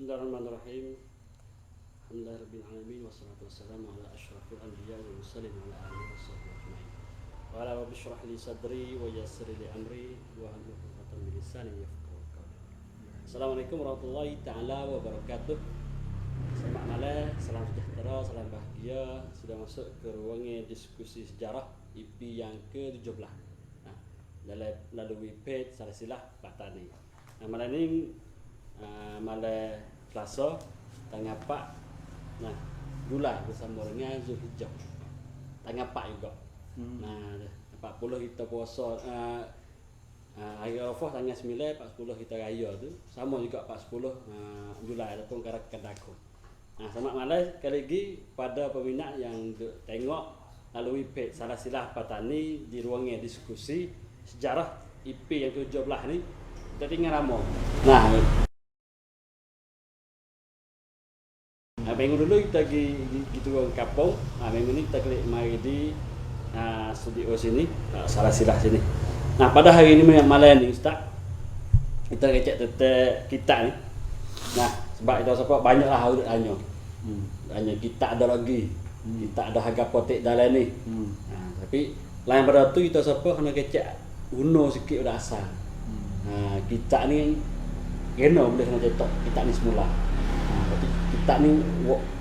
Bismillahirrahmanirrahim. Alhamdulillahirabbil alamin wassalatu wassalamu ala asyrafil anbiya'i wal mursalin wa ala alihi washabbihi ajmain. Wa ala rabbi shrah li sadri wa yassir li amri wa hlul 'uqdatam min lisani yafqahu qawli. Assalamualaikum warahmatullahi taala wabarakatuh. Selamat malam, salam sejahtera, salam bahagia. Sudah masuk ke ruang diskusi sejarah IP yang ke-17. Melalui page Salasilah Patani. Malam ini malam Selasa tanggal 4 Julai bersama dengan Zulhijjah. Tanggal 4 juga. 40 kita puasa hari Arafah tanggal 9, 40 kita raya tu. Sama juga 40 Julai ataupun Kadako. Selamat malam sekali lagi pada peminat yang tengok melalui page Salasilah Patani di ruangnya diskusi sejarah IP yang ke-17 ni. Kita tinggal lama. Minggu dulu kita pergi turun kampung. Minggu ni kita klik mari di studio sini, Salasilah sini. Pada hari ni malam ni Ustaz, kita kecek tentang kita ni. Sebab kita sebab banyaklah orang tanya. Tanya kita ada lagi. Kita ada harga potek dalam ni. Tapi lain pada tu kita siapa kena kecek uno sikit dah asal. Kita ni kena boleh kena cetak kita ni semula. Kita ni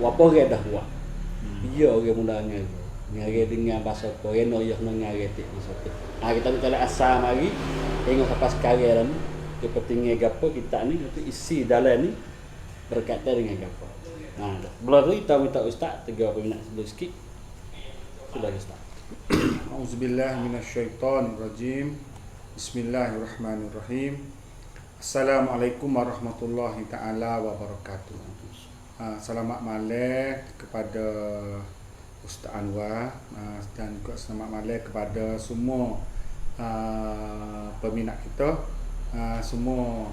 apa orang dah buat. Dia orang mula ngare dengan bahasa Korea ya kena ngare tik maksud. Kita ni kalau asal mari tengok sampai sekarang ni kepentingan gapo kita ni itu isi dalam ni berkaitan dengan gapo. Belum tu kita minta Ustaz 3 minit dulu sikit. Sudah Ustaz. Auzubillahi minasyaitonirrajim. Bismillahirrahmanirrahim. Assalamualaikum warahmatullahi taala wabarakatuh. Selamat malam kepada Ustaz Anwar dan juga selamat malam kepada semua peminat kita, semua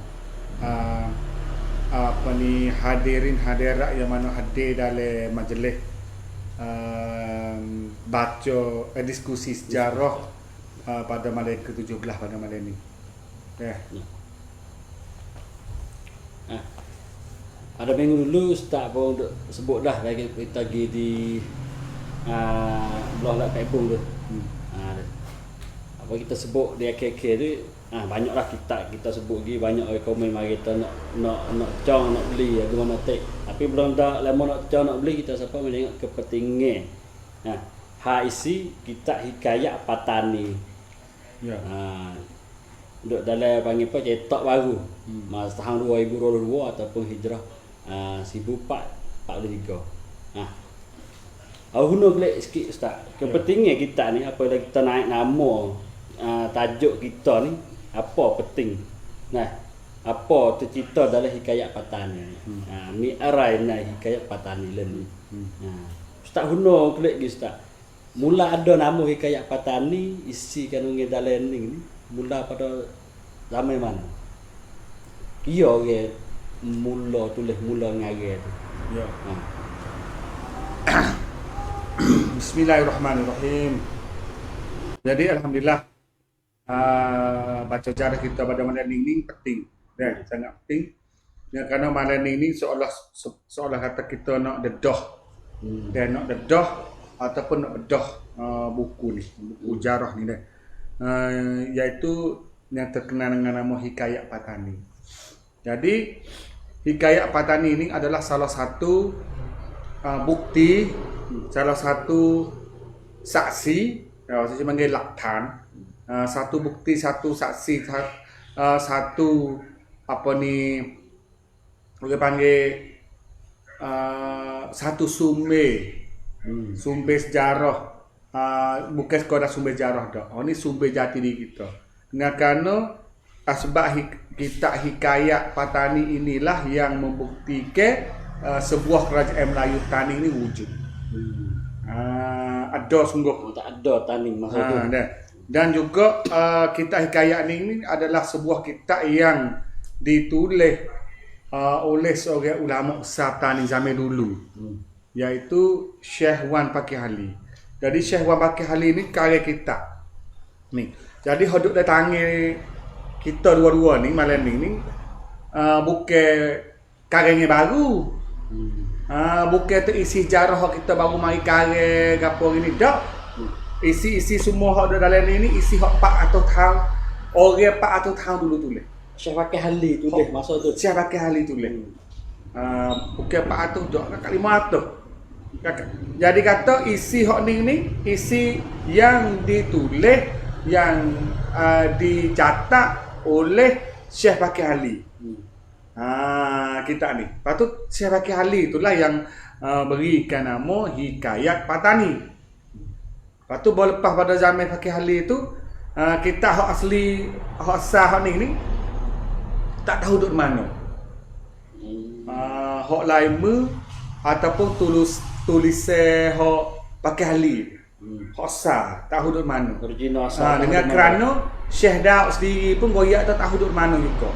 hadirin hadirat yang mana hadir dalam majlis baca diskusi sejarah pada malam ke-17 pada malam ni. Ada minggu dulu Ustaz pun sebut dah lagi kita pergi di belah Lak Kaipung tu. Apa kita sebut di AKK tu banyaklah kita sebut lagi banyak orang komen mari kita nak cong nak beli aku mana tek. Tapi belum dah lama nak cong nak beli kita siapa menengok kepentingan. Isi kita hikayat Patani. Ya. Duk dalam panggil apa cetak baru. Masa tahun 2022 ataupun hijrah 1443. Guna pelik sikit Ustaz. Kepentingan kita ni apabila kita naik nama tajuk kita ni apa penting. Apa tercipta dalam hikayat Patani. Mi'arai hikayat Patani ni. Ustaz guna pelik lagi Ustaz. Mula ada nama hikayat Patani isi kandungan dalam ni mula pada zaman mana? Kia orang mula tulis mula ngarang tu. Ya. Bismillahirrahmanirrahim. Jadi alhamdulillah baca sejarah kita pada malam ini penting. Sangat penting. Kerana malam ini seolah kata kita nak dedah. Dan nak dedah ataupun nak bedah buku ni, buku sejarah ni iaitu yang terkenal dengan nama Hikayat Patani. Jadi Hikayat Patani ini adalah salah satu bukti, salah satu saksi, saya panggil laktan, satu bukti, satu saksi, satu apa ni boleh panggil satu sumber sejarah, bukan sekadar sumber sejarah dah. Ini sumber jati diri kita. Kerana sebab kita Hikayat Patani inilah yang membuktikan sebuah kerajaan Melayu Tani ini wujud. Ada sungguh. Tak ada Tani maksudnya. Dan juga kitab Hikayat ini adalah sebuah kitab yang ditulis oleh seorang ulama besar Tani zaman dulu. Iaitu Syekh Wan Pakihali. Jadi Syekh Wan Pakihali ni karya kitab ni. Jadi hodok datang kita dua-dua ni malam ni bukan kareng baru. Hmm. Bukan tu isi sejarah hak kita baru mari kareng gapo gini dak. Isi semua hak dalam ni isi hak 400 tahun. Orang 400 tahun dulu tulis. Syekh pakai hali tulis masa tu. Siapa pakai hal itu tulis. Bukan 400 dak kat 500. Jadi kata isi hak ni isi yang ditulis yang dicatat oleh Syekh Pakai Ali. Kita ni. Lepas tu Syekh Pakai Ali itulah yang berikan nama Hikayat Patani. Lepas tu baru lepas pada zaman Pakai Ali tu kita hak asli hak sah hak ni tak tahu duduk mana. Hak lain ataupun tulisan hak Pakai Ali. Hak sah tahu duduk mana. Original asal. Dengan kerana Syekh Daud sendiri pun goyak tak tahu duduk mana juga.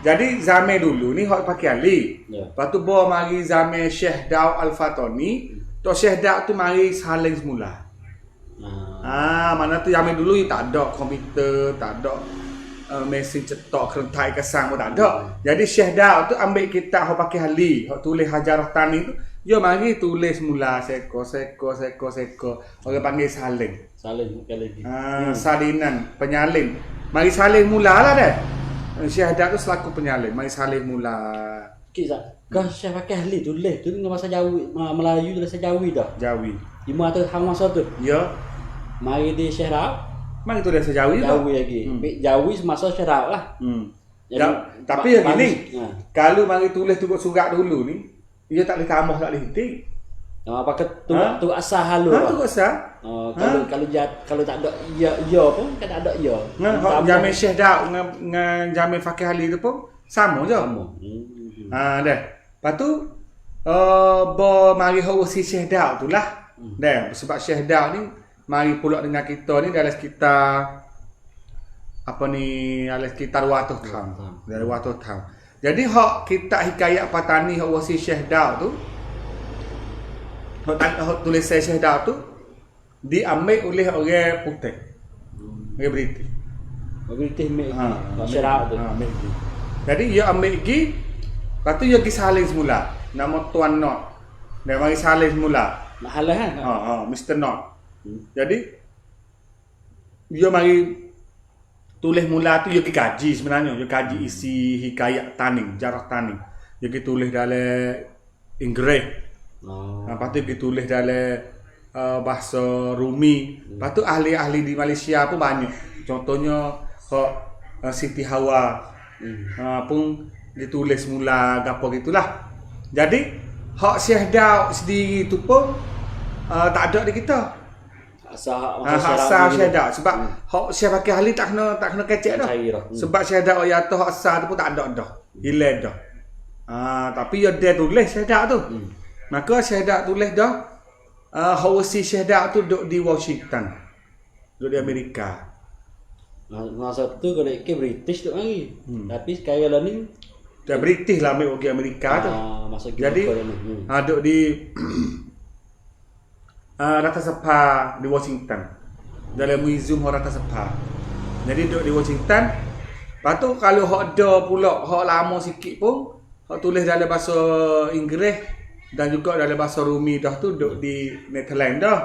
Jadi zaman dulu ni hak Pakai Ali. Lepas tu bawa mari zaman Syekh Daud Al-Fatani, tok Syekh Daud tu mari saling semula. Mana tu zaman dulu tak ada komputer, tak ada mesin cetak kerentai kesang pun tak ada. Jadi Syekh Daud tu ambil kitab hak Pakai Ali, hak tulis Hajarah Tani tu, dia mari tulis mula seko. Orang panggil saling. Saling sekali lagi. Salinan, penyalin. Mari salin mula lah dah. Syekh Daud tu selaku penyalin, mari salin mula. Kisah. Kau Syekh Pakai Ali tulis tu dengan bahasa Jawi, Melayu tulis Jawi dah. Jawi. 500 tahun masa tu. Ya. Mari di Syekh Daud. Mari tulis Jawi tu. Jawi lagi. Jawi semasa Syekh Daud lah. Jadi, tapi yang gini, Kalau kalau mari tulis tu surat dulu ni, dia tak boleh tambah, tak boleh hitik. pakai tu asal halu. Tu asal. Kalau tak ada ya pun kan tak ada ya. Jamin Syekh Daud dengan Jamin Fakih Ali tu pun sama je. Dah. Lepas tu mari hak si Syekh Daud tu lah. Dah, sebab Syekh Daud ni mari pula dengan kita ni dalam sekitar dalam sekitar 200 tahun. Dalam 200 tahun. Jadi hak kitab Hikayat Patani hak wasi Syekh Daud tu, hak tulisan Syekh Daud tu diambil oleh orang putih. Orang British. British make Syekh Daud tu. Jadi dia ambil pergi, lepas tu dia pergi salin semula. Nama Tuan Not. Dia mari salin semula. Nak halal kan? Mr. Not. Jadi dia mari tulis mula tu dia pergi kaji sebenarnya. Dia kaji isi Hikayat Tani, Jarah Tani. Dia pergi tulis dalam Inggeris. Lepas tu pergi tulis dalam bahasa Rumi. Lepas tu ahli-ahli di Malaysia pun banyak. Contohnya Siti Hawa pun ditulis mula apa gitulah. Jadi hak Syekh Daud sendiri tu pun tak ada di kita. Asal Syekh Daud sebab hak Syekh Pakai Ali tak kena kecek dah. Sebab Syekh Daud ya tu hak asal tu pun tak ada dah. Hilang dah. Tapi dia tulis Syekh Daud tu. Maka Syekh Daud tulis dah hak si Syekh Daud tu duduk di Washington. Duduk di Amerika. Masa tu kalau ke British tu lagi. Tapi sekarang lah ni dah British lah ambil pergi Amerika tu. Jadi duduk di Rata Sepa di Washington. Dalam museum Rata Sepa. Jadi duduk di Washington. Lepas tu kalau hak ada pula hak lama sikit pun hak tulis dalam bahasa Inggeris dan juga dalam bahasa Rumi dah tu duduk di Netherlands dah.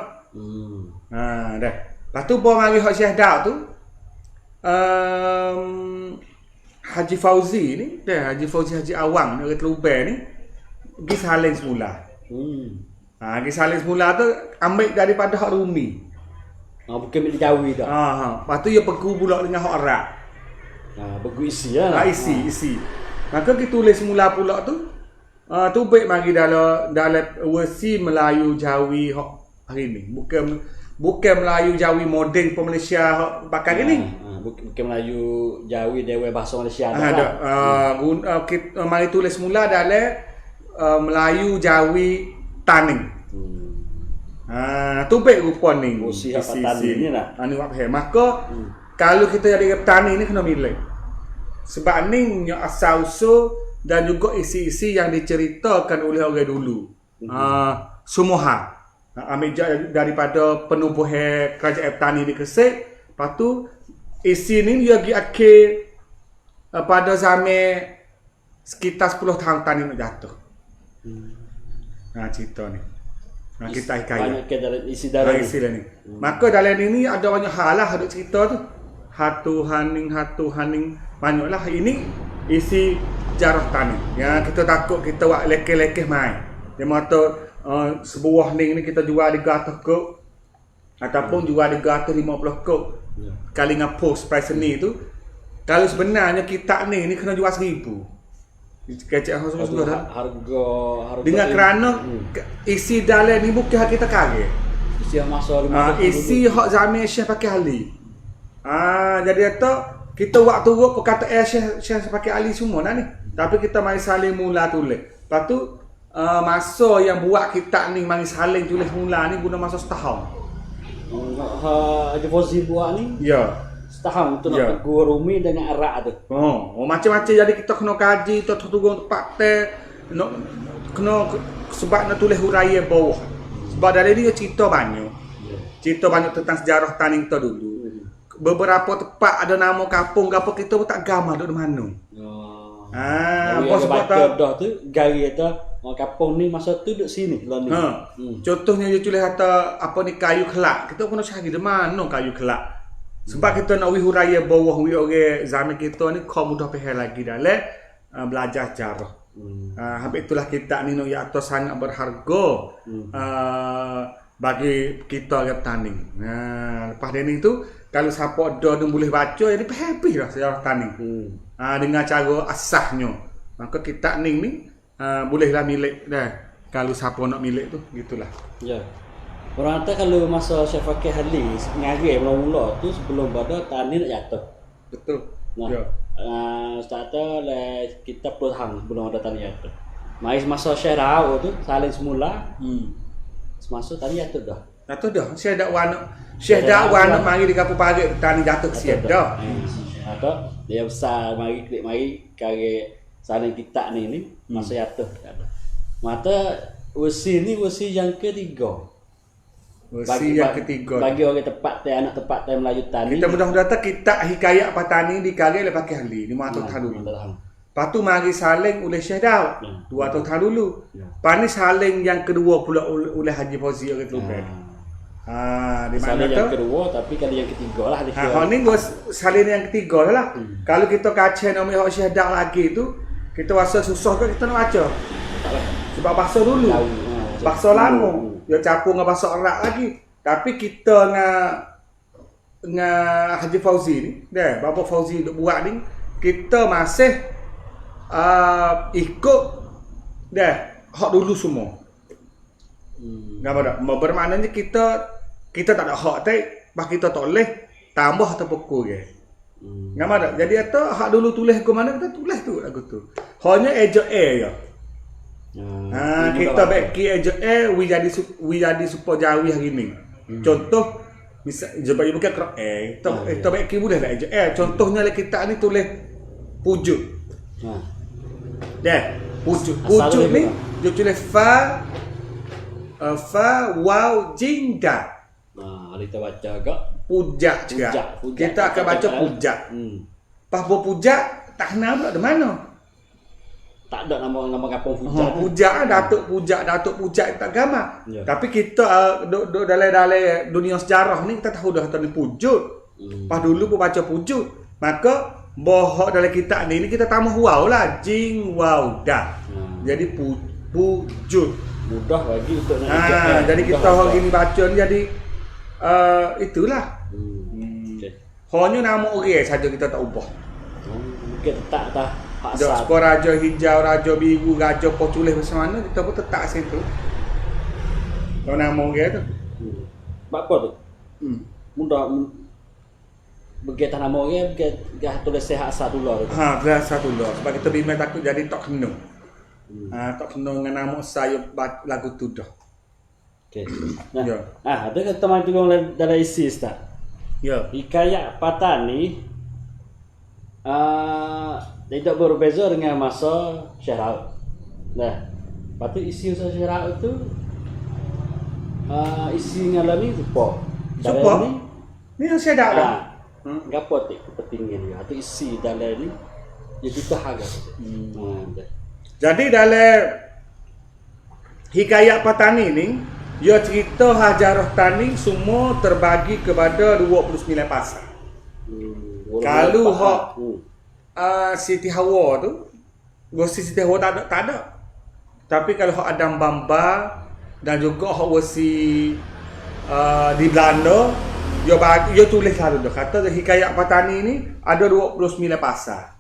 Dah. Lepas tu bawa mari hak Syekh Daud tu Haji Fauzi ni, Haji Fauzi Haji Awang orang Telubai ni pergi salin semula. Pergi salin semula tu ambil daripada hak Rumi. Bukan milik Jawi dah. Lepas tu dia pergi pula dengan hak Arab. Pergi isi lah. Isi. Maka kita tulis semula pula tu tu baik mari dalam versi Melayu Jawi hak hari ni. Bukan Melayu Jawi moden pe Malaysia hak bakar ni. Bukan Melayu Jawi dewa bahasa Malaysia dah. Kita mari tulis semula dalam Melayu Jawi Tani. Tu baik rupa ni. Isi Tani ni lah. Ni buat maka kalau kita jadi petani ni kena milih. Sebab ni asal usul dan juga isi-isi yang diceritakan oleh orang dulu. Semua hal. Ambil daripada penubuhan kerajaan petani di Kesek. Lepas tu isi ni dia pergi akhir pada zaman sekitar 10 tahun tani nak jatuh. Cerita ni. Kita hikayat. Banyak ke dalam isi dalam ni. Isi ni. Maka dalam ini ada banyak hal lah ada cerita tu. Hatu haning banyaklah ini isi jarah tani. Yang kita takut kita buat lekeh-lekeh mai. Dia mata sebuah ning ni kita jual di 100 kop ataupun jual di 150 kop. Kali dengan post price ni tu kalau sebenarnya kita ni kena jual 1000. Kecek harga dengan kerana isi dalam ni bukan hak kita kage. Isi masa 50. Isi hak zaman Syekh pakai Ali. Jadi itu kita waktu turut perkataan Syekh pakai Ali semua ni. Tapi kita mari saling mula tulis. Lepas tu masa yang buat kita ni mari saling tulis mula ni guna masa setahun. Ada posisi buat ni? Ya. Setahun tu nak tegur Rumi dengan Arak tu. Macam-macam jadi kita kena kaji, kita turun tempat nak kena sebab nak tulis huraian bawah. Sebab dari dia cerita banyak. Cerita banyak tentang sejarah tani kita dulu. Beberapa tempat ada nama kampung apa kita pun tak gambar duduk mana. Apa sebab dah tu gari kata kampung ni masa tu duduk sini lah ni. Contohnya dia tulis kata apa ni kayu kelak. Kita kena cari di mana kayu kelak. Sebab kita nak huraya bawah orang zaman kita ni kau mudah faham lagi dalam belajar sejarah. Habis itulah kita ni nak atau sangat berharga bagi kita yang tani. Lepas dari itu kalau siapa ada yang boleh baca jadi happy lah sejarah tani. Dengan cara asahnya. Maka kita ni bolehlah milik dah. Kalau siapa nak milik tu gitulah. Ya. Orang kata kalau masa Syekh Fakih Ali ngari mula-mula tu sebelum pada tani nak jatuh. Betul. Nah, starter le kita puluhan sebelum ada tani jatuh. Mai masa Syekh Rao tu saling semula. Semasa tani jatuh dah. Jatuh dah. Syekh Dakwan mari di Kampung Parit tani jatuh ke siap dah. Atau dia besar mari kare saling kita ni masa jatuh. Mata usi ni usi yang ketiga. Yang ketiga bagi orang tepat anak tepat Melayu tani kita mudah-mudahan kita hikayat petani di karya lepas ahli 500 tahun dulu. Lepas tu mari saling oleh Syekh Daud 200 tahun dulu. Lepas ni saling yang kedua pula oleh Haji Fauzi orang Teluk. Di mana tu yang kedua tapi kali yang ketiga lah ni gua salin yang ketiga lah. Kalau kita kaca nama Syekh Daud lagi tu kita rasa susah ke kita nak baca sebab bahasa dulu bahasa lama dia campur dengan bahasa Arab lagi. Tapi kita dengan Haji Fauzi ni, Bapa Fauzi duk buat ni, kita masih ikut hak dulu semua. Nampak tak? Bermaknanya kita tak ada hak bah kita tak boleh tambah atau pukul ke. Nampak tak? Jadi itu hak dulu tulis ke mana kita tulis tu lagu tu. Hanya eja je. Kita beki eja we jadi super jawi hari ni. Contoh misal sebab bukan kerap kita beki boleh tak eja contohnya lah kita ni tulis pujuk. Pujuk ni dia tulis fa waw jim da. Kita baca agak pujak juga. Kita akan baca pujak. Pas pujak tak kenal pula di mana. Tak ada nama kampung Pujak. Pujak Datuk Pujak tak gambar. Tapi kita dalam dunia sejarah ni kita tahu dah tadi Pujuk. Pas dulu pun baca Pujuk. Maka bohok dalam kitab ni kita tambah waw lah, jing waw dah. Jadi Pujuk. Mudah bagi untuk nak jadi kita hari ni baca ni jadi itulah. Hanya nama orang saja kita tak ubah. Mungkin tak Skor raja hijau, raja biru, raja potulis macam mana kita pun tetap situ. Kalau nama orang tu. Apa tu? Mudah begitu nama orang begitu tulis sehat satu dolar. Belas satu dolar. Sebab kita bimbang takut jadi tak kena. Tak kena dengan nama saya lagu tu dah. Okey. Nah, ada teman tolong dalam isi Ustaz. Ya. Hikayat Patani tidak berbeza dengan masa Syekh Raud. Nah, lepas tu isi usaha Syekh Raud tu isi ngalami apa? Ni yang saya dah ada. Gapo tik kepentingan dia. Atau isi dalam ni Ya kita harga. Jadi dalam hikayat petani ni, ia cerita Hajarah Tani semua terbagi kepada 29 pasal. Kalau hak Siti Hawa tu, gosi Siti Hawa tak ada. Tapi kalau hak Adam Bamba dan juga hak gosi di Belanda, dia tulis lalu dah kata hikayat petani ni ada 29 pasal.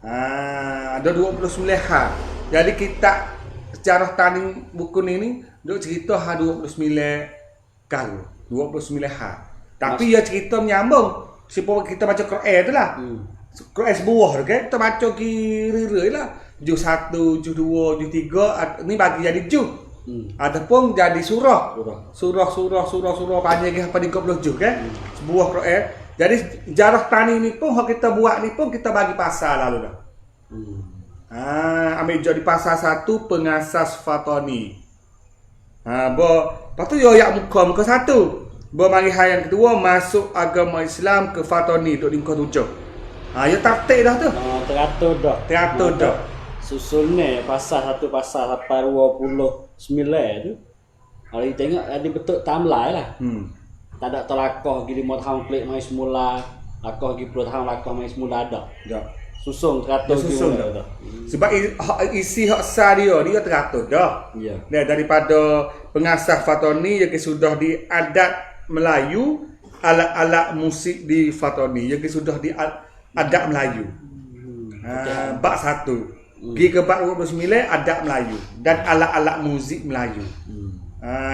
Ada 29 hal. Jadi kita sejarah tani buku ni duk cerita 29 kali, 29 hal. Tapi dia cerita menyambung. Supaya kita baca Quran tu lah. Quran sebuah tu kan. Kita baca kira-kira lah. Juz 1, juz 2, juz 3 ni bagi jadi juz. Ataupun jadi surah. Surah panjang ke apa 30 juz kan. Sebuah Quran. Jadi jarah tani ni pun hak kita buat ni pun kita bagi pasal lalu dah. Ambil jadi pasal 1 pengasas Fatani. Lepas tu yo yak muka 1. Mari hal yang kedua masuk agama Islam ke Fatani duk di muka 7. Ya tertik dah tu. Teratur dah. Susunnya pasal 1 pasal sampai 29 tu. Kalau kita tengok ada betul timeline lah. Tak ada telakah gini 5 tahun klik mai semula, lakah gini 10 tahun lakah mai semula ada. Ya. Susun teratur susun dah. Sebab isi hak sah dia teratur dah. Ya. Dan daripada pengasas Fatani yang sudah di adat Melayu, alat-alat musik di Fatani yang sudah di adat Melayu. Bab 1. Pergi ke bab 29 adat Melayu dan alat-alat muzik Melayu.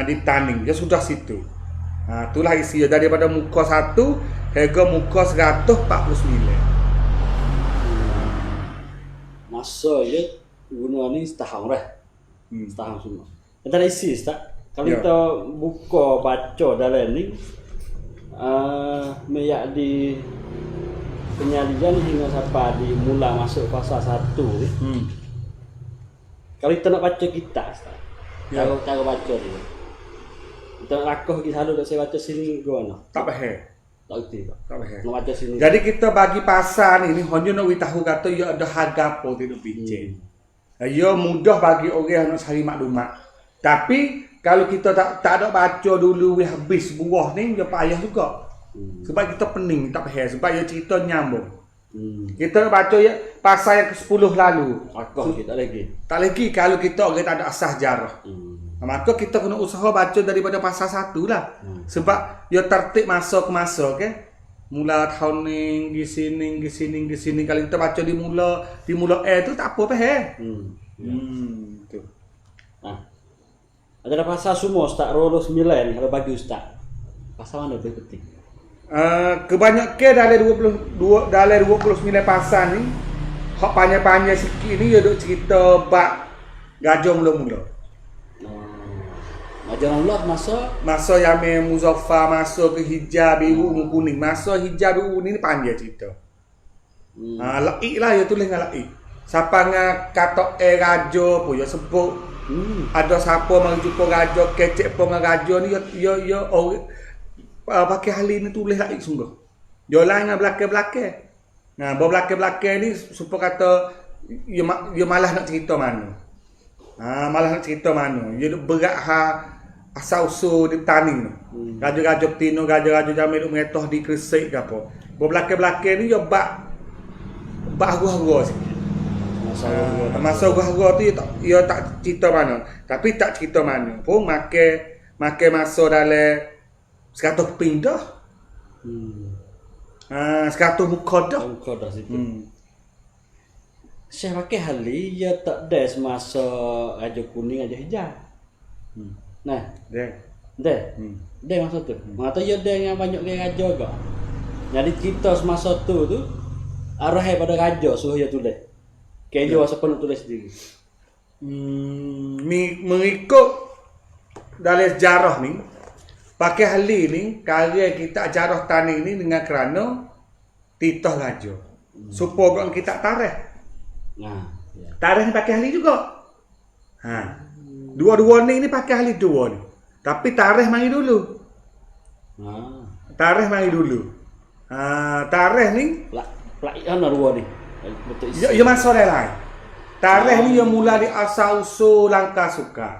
Di Taning dia sudah situ. Itulah isi daripada muka 1 hingga muka 149. Masa je guna ni setahun dah. Setahun semua. Kita ada isi tak? Kalau kita buka baca dalam ni meyak di penyalian hingga sampai di mula masuk pasal 1 ni. Kalau kita nak baca kitab cara baca dia. Kita nak lakah pergi selalu tak saya baca sini ke mana? Tak faham. Tak erti tak? Tak faham. Nak baca sini. Jadi kita bagi pasal ni hanya nak tahu kata ia ada harga apa tidak bincang. Ia mudah bagi orang yang nak cari maklumat. Tapi kalau kita tak ada baca dulu habis buah ni dia payah juga. Sebab kita pening tak faham sebab dia cerita nyambung. Kita nak baca ya pasal yang ke-10 lalu. Lakah kita lagi. Tak lagi kalau kita orang tak ada asas sejarah. Maka kita kena usaha baca daripada pasal 1 lah. Sebab dia tertib masa ke masa okay? Mula tahun ni di sini kalau kita baca di mula tu tak apa faham. Tu. Ada pasal semua Ustaz Rolo 9 kalau bagi Ustaz. Pasal mana lebih penting? Kebanyakan dalam 29 pasal ni hak panjang-panjang sikit ni dia duk cerita bab gajah mula-mula. Ajaran Allah masa yang Muzaffar masuk ke hijab biru kuning. Masa hijab biru ni panjang cerita. Laik lah dia tulis dengan laik. Siapa dengan kata raja pun dia sebut. Ada siapa mari jumpa raja kecek pun dengan raja ni ya pakai hal ni tulis laik sungguh. Dia lain dengan belakang-belakang. Belakang-belakang ni supaya kata dia malah nak cerita mana. Malah nak cerita mana. Dia berat asal-usul di Taning tu. Raja-raja Petino, raja-raja Jamil Umetoh di Gresik ke apa. Belakang-belakang ni dia bak harga-harga sikit. Masa harga tu dia tak cerita mana. Tapi tak cerita mana pun makan masa dalam 100 pindah. 100 muka dah. Muka dah situ. Saya pakai hal ni dia tak ada semasa Raja Kuning Raja Hijau. Nah, dia masa tu. Mata dia ada yang banyak ke raja juga. Jadi kita semasa tu arah pada raja suruh dia tulis. Kejo asal penuh tulis sendiri. Mengikut dalam sejarah ni pakai hal ni karya kita sejarah Taning ni dengan kerana titah raja. Supaya kita tarikh. Tarikh ni pakai hal juga. Dua-dua ni pakai ahli dua ni. Tapi tarikh mari dulu. Tarikh mari dulu. Tarikh ni pelak ana dua ni. Betul isi. Ya masa lain. Tarikh ni yang mula di asal usul langkah suka.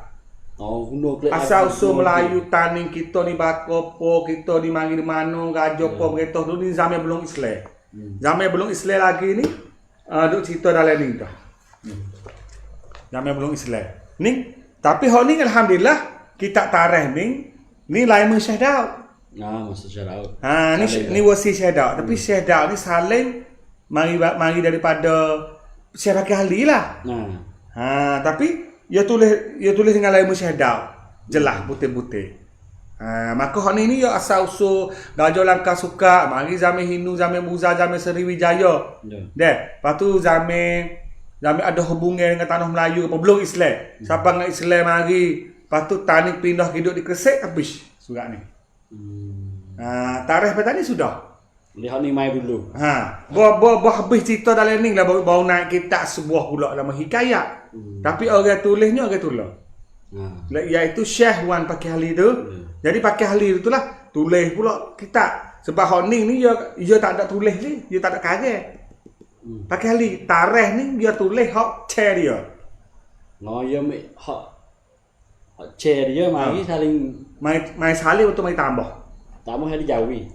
Oh, guna kelak. Asal usul Melayu taning kita ni bakopo, kita ni mari di mana, gajopo berita dulu ni zaman belum Islam. Zaman belum Islam lagi ni duk cerita dalam ni dah. Zaman belum Islam. Ni tapi hok ni alhamdulillah kita tarikh ni lain med Syekh Daud. Masa Syekh. Ni wasi Syekh Daud. Tapi Syekh Daud ni saling mari daripada Syekh Fakih Ali lah. Tapi dia tulis dengan lain Syekh Daud. Jelas putih-putih. Maka hak ni ya asal usul Gajah Langkah Suka, mari zaman Hindu, zaman Buza, zaman Sriwijaya. Lepas tu zaman ada hubungan dengan tanah Melayu apa belum Islam. Siapa dengan Islam mari, lepas tu Tanik pindah hidup di Gresik habis surat ni. Tarikh petani sudah. Lihat ni mai dulu. Habis cerita dalam ni lah baru naik kitab sebuah pula nama hikayat. Tapi orang tulisnya orang tulis. Iaitu Syekh Wan Fakih Ali tu. Jadi Fakih Ali tu lah tulis pula kitab. Sebab hak ni dia tak ada tulis ni, dia tak ada karya. Fakih Ali tarikh ni dia tulis hak chair dia. Ya hak chair dia mari saling mai saling untuk mai tambah. Tambah hari Jawi.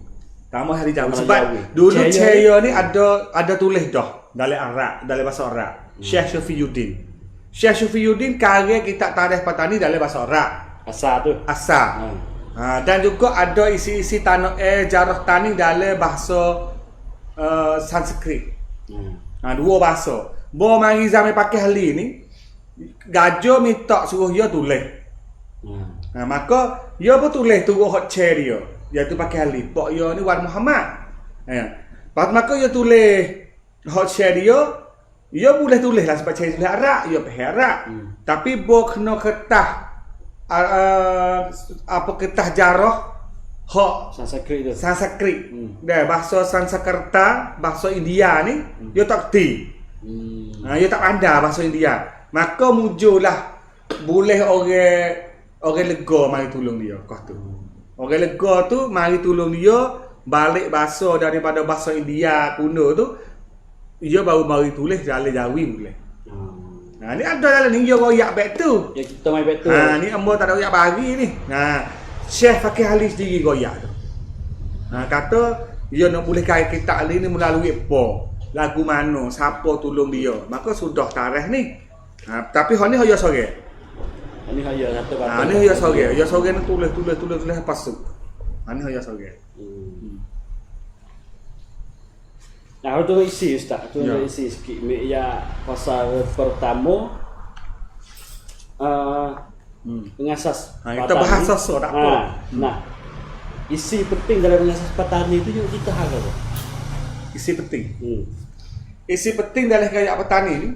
Tambah hari Jawi. Sebab dulu chair ni ada tulis dah dalam Arab, dalam bahasa Arab. Syekh Syafiyuddin. Syekh Syafiyuddin karya kitab tarikh petani dalam bahasa Arab. Asal tu. Asal. Dan juga ada isi-isi tanah jarah tani dalam bahasa Sanskrit. Dua bahasa. Bo mari zaman Fakih Ali ni Gajah minta suruh dia tulis. Maka dia pun tulis turut hot chair dia. Iaitu Fakih Ali. Pak dia ni Wan Muhammad. Maka dia tulis hot chair dia. Dia boleh tulis lah sebab saya tulis Arab, dia faham Arab. Tapi bo kena kertas kertas jarah hak Sanskrit tu. Sanskrit. Bahasa Sanskerta, bahasa India ni dia tak kerti. Dia tak pandai bahasa India. Maka muncullah boleh orang lega mari tolong dia kau tu. Orang lega tu mari tolong dia balik bahasa daripada bahasa India kuno tu. Dia baru mari tulis dalam Jawi boleh. Ni ada dalam ni dia royak back tu. Ya kita main back tu. Ni ambo tak ada royak bagi ni. Syekh Fakih Ali sendiri royak tu. Kata dia nak boleh kaya kitab Ali ni melalui apa? Lagu mana? Siapa tolong dia? Maka sudah tarikh ni. Tapi hak ni hak sore. Ni hak kata. Ni hak sore. Ya sore ni tulis lepas tu. Ni hak sore. Nah, tu isi Ustaz. Tu isi sikit. Ya pasal pertama pengasas kita bahas sosok tak apa. Nah, isi penting dalam pengasas petani itu juga kita harap. Isi penting. Isi penting dalam kayak petani ni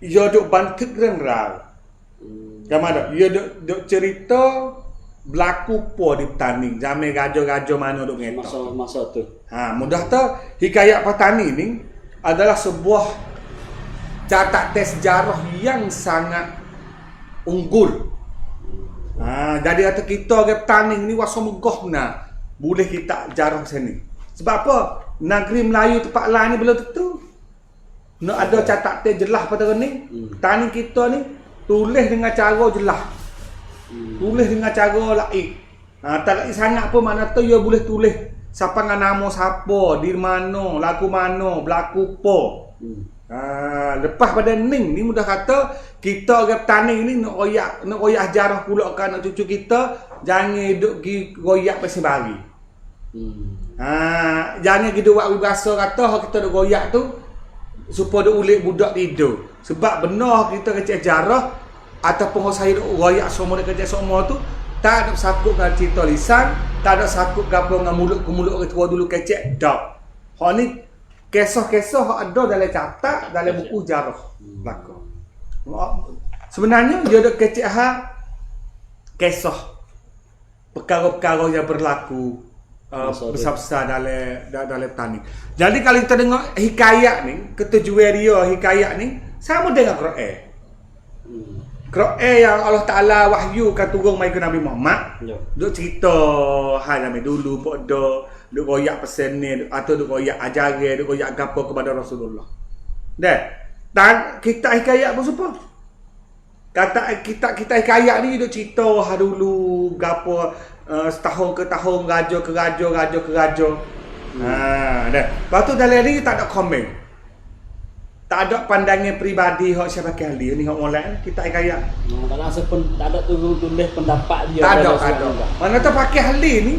ia duk bantik renral. Gamada, ia duk cerita berlaku po di petani. Zaman gajo-gajo mana duk ngetok. Masa tu. Mudah tu hikayat petani ni adalah sebuah catatan sejarah yang sangat unggul. Jadi kata kita orang petani ni wasa megah benar. Boleh kita jarah sini. Sebab apa? Negeri Melayu tempat lain ni belum tentu. Nak ada catatan jelas pada ni. Tani kita ni tulis dengan cara jelas. Tulis dengan cara laik. Tak laik sangat pun mana tu dia boleh tulis siapa dengan nama siapa, di mana, lagu mana, berlaku apa. Lepas pada ni mudah kata kita orang petani ni nak royak jarah pula ke anak cucu kita, jangan duk pergi royak pasal bari. Jangan pergi duk buat berasa kata hak kita duk royak tu supaya duk ulik budak tidur. Sebab benar kita kecek jarah ataupun saya duk royak semua dekat kecek semua tu tak ada sakut dengan cerita lisan, tak ada sakut gapo dengan mulut ke mulut orang tua dulu kecek dak. Hak ni kisah-kisah hak ada dalam catat dalam buku jarah belaka. Sebenarnya dia ada kecek kisah perkara-perkara yang berlaku besar-besar dalam petani. Jadi kalau kita dengar hikayat ni, ketujuan dia hikayat ni sama dengan Quran. Quran yang Allah Ta'ala wahyukan turun mai ke Nabi Muhammad. Duk cerita hal zaman dulu pada duk royak pesen ni atau duk royak ajaran, duk royak gapo kepada Rasulullah. Dan kita hikayat pun serupa. Kata kita hikayat ni duk cerita dulu gapo setahun ke tahun, raja ke raja. Dah. Lepas tu dalam ni tak ada komen. Tak ada pandangan peribadi hak siapa ahli ni hak online kita hikayat. Tak rasa pun tak ada tulis pendapat dia. Tak ada. Mana tu pakai ahli ni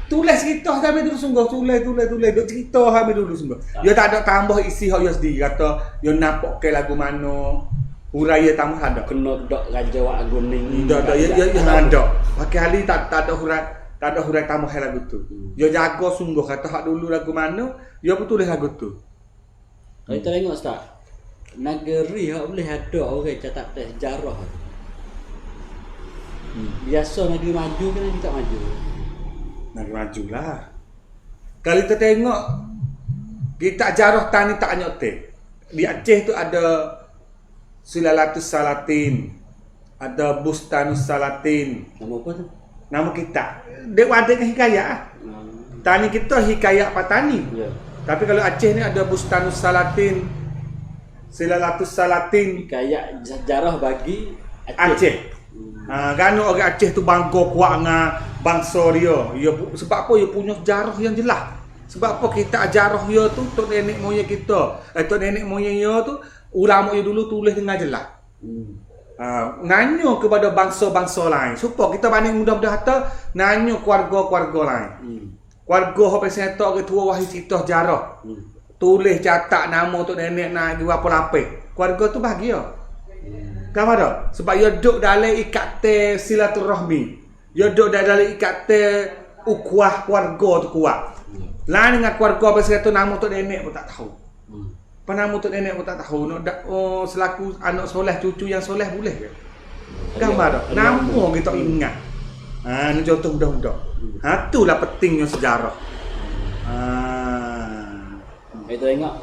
tulis cerita sampai dulu sungguh tulis duk cerita sampai dulu sungguh. Dia tak ada tambah isi hak dia sendiri kata dia nampak ke lagu mana huraya tambah ada. Kena dok raja wak guning. Tak ada. Pakai ahli tak ada hurai tambah lagu tu. Dia jaga sungguh kata hak dulu lagu mana dia pun tulis lagu tu. Kalau kita tengok Ustaz, negeri hak boleh ada orang catat teh sejarah. Biasa negeri maju kan negeri tak maju. Negeri maju lah. Kalau kita tengok kita jarah tani tak nyote. Di Aceh tu ada Silalatus Salatin, ada Bustanus Salatin. Nama apa tu? Nama kita. Dia ada kan hikayat. Tani kita hikayat petani. Ya. Tapi kalau Aceh ni ada Bustanus Salatin, Silalatus Salatin, Hikayat sejarah bagi Aceh. Kan orang Aceh tu bangga kuat dengan bangsa dia. Sebab apa dia punya sejarah yang jelas. Sebab apa kita ajarah dia tu tok nenek moyang kita. Tok nenek moyang dia tu ulama dia dulu tulis dengan jelas. Nanya kepada bangsa-bangsa lain. Supaya kita banding mudah-mudah kata nanya keluarga-keluarga lain. Keluarga hok pesen tok ke tua wahai cerita sejarah. Tulis catat nama tok nenek nak gi apa lapis. Keluarga tu bahagia. Kan ada? Sebab dia duduk dalam ikatan silaturahmi. Dia duduk dalam ikatan ukhuwah keluarga tu kuat. Lain dengan keluarga pesen tok nama tok nenek pun tak tahu. Nama tok nenek pun tak tahu. Selaku anak soleh, cucu yang soleh boleh ke? Gambar tak? Nama kita ingat. Ini contoh mudah-mudah. Itulah pentingnya sejarah. Kita tengok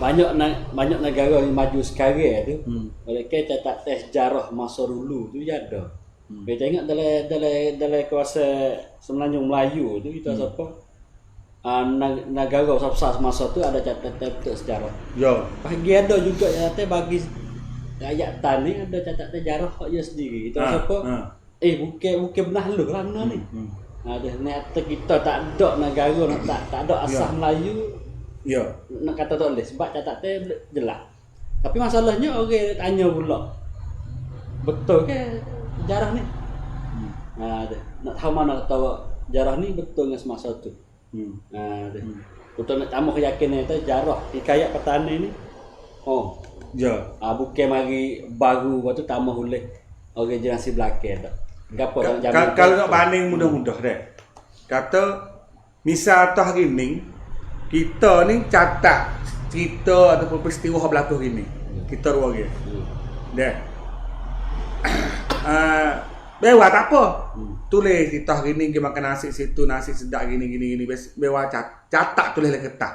banyak negara yang maju sekarang tu. Mereka catat teh sejarah masa dulu tu ada. Kita tengok dalam kawasan Semenanjung Melayu tu kita siapa? Negara besar masa tu ada catatan sejarah. Ya. Bagi ada juga catatan bagi rakyat tani ada catatan sejarah hak dia sendiri. Kita siapa? Bukan benar lu lah benar ni. Ada nyata kita tak ada negara tak ada asal Melayu. Ya. Nak kata tak boleh sebab catatan jelas. Tapi masalahnya orang tanya pula. Betul ke sejarah ni? Nak tahu mana tahu sejarah ni betul dengan semasa tu. Untuk nak tambah keyakinan itu sejarah hikayat petani ni. Ya. Bukan mari baru waktu tambah oleh orang generasi belakang dak. Gapo Kalau nak banding mudah-mudah deh. Kata misal tu hari ni kita ni catat cerita ataupun peristiwa yang berlaku hari ni. Kita dua orang. Deh. Bewa tak apa. Tulis kita hari ni pergi makan nasi situ, nasi sedap gini. Bewa catat tulis dalam kertas.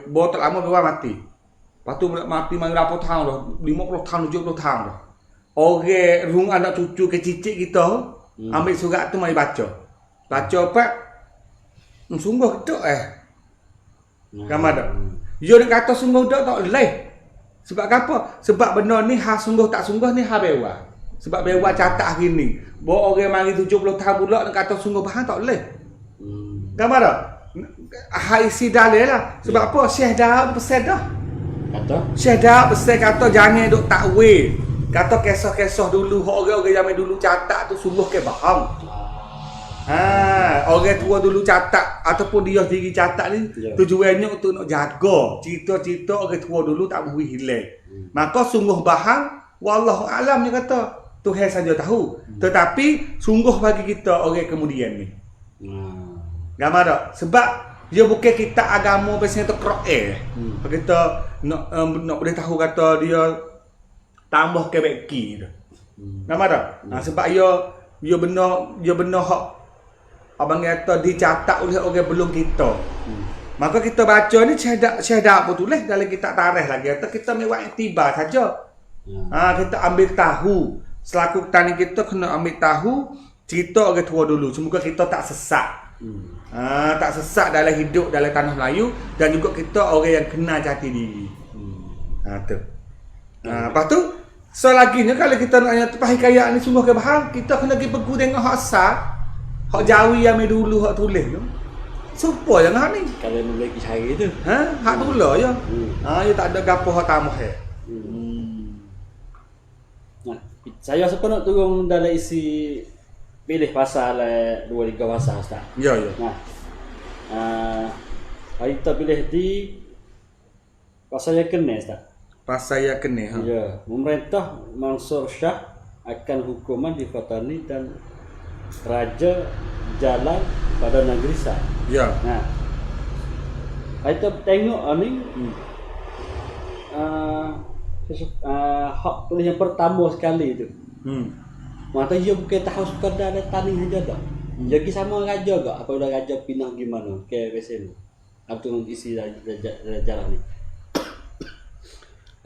Bawa tak lama bewa mati. Lepas tu mati mari berapa tahun dah? 50 tahun, 70 tahun dah. Orang rung anak cucu kecil kita ambil surat tu mari baca. Baca apa? Sungguh dak Gambar dak. Dia nak kata sungguh dak tak boleh. Sebab apa? Sebab benda ni hal sungguh tak sungguh ni hal bewa. Sebab bewa catat hari ni. Bawa orang mari 70 tahun pula nak kata sungguh bahan tak boleh. Gambar dak? Hal isi dalil lah. Sebab apa? Syekh dah pesan dah. Kata? Syekh dah pesan kata jangan duk takwil. Kata kisah-kisah dulu orang-orang zaman dulu catat tu sungguh ke bohong. Orang tua dulu catat ataupun dia sendiri catat ni tujuannya untuk nak jaga cerita-cerita orang tua dulu tak boleh hilang. Maka sungguh bahang wallahu alam dia kata Tuhan saja tahu. Tetapi sungguh bagi kita orang kemudian ni. Gambar tak? Sebab dia bukan kita agama pasal tu Quran. Kita nak boleh tahu kata dia tambah kebeki tu. Nampak tak? Sebab dia benar hak abang kata dicatat oleh orang belum kita. Maka kita baca ni syahadat apa tulis dalam kitab tarikh lagi atau kita mewah iktibar saja. Kita ambil tahu selaku tani kita kena ambil tahu cerita orang tua dulu. Semoga kita tak sesat. Tak sesat dalam hidup dalam tanah Melayu, dan juga kita orang yang kenal jati diri. Tu. Lepas tu selaginya kalau kita nak tanya tepat hikayat ni sungguh ke bahang, kita kena pergi pegu tengok hak asal, hak Jawi yang dulu hak tulis tu. Supa jangan hak ni. Kalau memiliki hari tu. Hak dulu je. Dia tak ada gapo hak tambah. Nah, saya sepenuh turun dalam isi pilih pasal 2-3 pasal Ustaz. Ya, ya. Nah, hari kita pilih di pasal yang kena Ustaz. Pasal yang kena. Ya, pemerintah Mansur Shah akan hukuman di Fatani dan Raja Jalan pada negeri Shah. Ya. Nah, kita tengok ni hak tulis yang pertama sekali tu. Mata dia bukan tahu sekadar ada tanding saja dah. Jadi sama raja gak? Apa udah raja pindah gimana? Ke PSN. Apa tu isi jalan ni?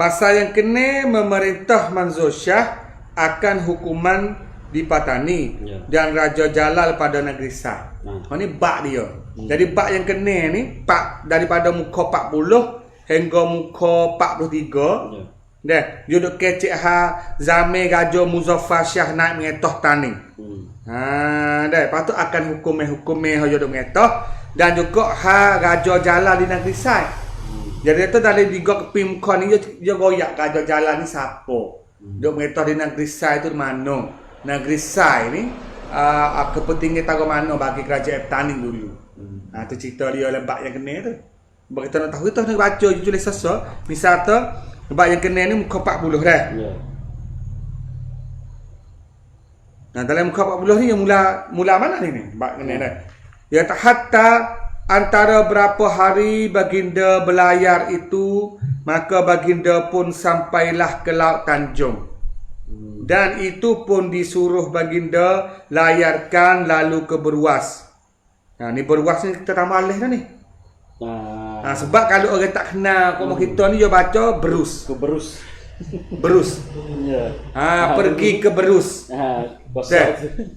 Pasal yang kena memerintah Mansur Shah akan hukuman di Patani dan Raja Jalal pada negeri Shah. Ni bak dia. Jadi bak yang kena ni bak daripada muka 40 hingga muka 43. Dah, duduk kecek zaman Raja Muzaffar Shah naik mengetah tani. Dah, lepas tu akan hukum-hukum duduk mengetah, dan juga Raja Jalal di negeri Shah. Jadi itu dari tiga kepimkon ni dia goyak Raja Jalal ni siapa? Duduk mengetah di negeri Shah itu mana? Negeri Shah ni kepentingan tahu mana bagi kerajaan Taning dulu. Tu cerita dia lebak yang kena tu. Bagi kita nak tahu, kita nak baca tulis sesuatu. Misal tu lebak yang kena ni muka 40 dah. Ya. Nah, dalam muka 40 ni yang mula mana ni lebak kena dah. Ya hatta antara berapa hari baginda berlayar itu, maka baginda pun sampailah ke Laut Tanjung. Dan itu pun disuruh baginda layarkan lalu ke Beruas. Ni Beruas ni kita tambah alih dah ni. Sebab kalau orang tak kenal kaum kita ni dia baca Berus. Ke Berus. Berus. Ya. Pergi ke Berus.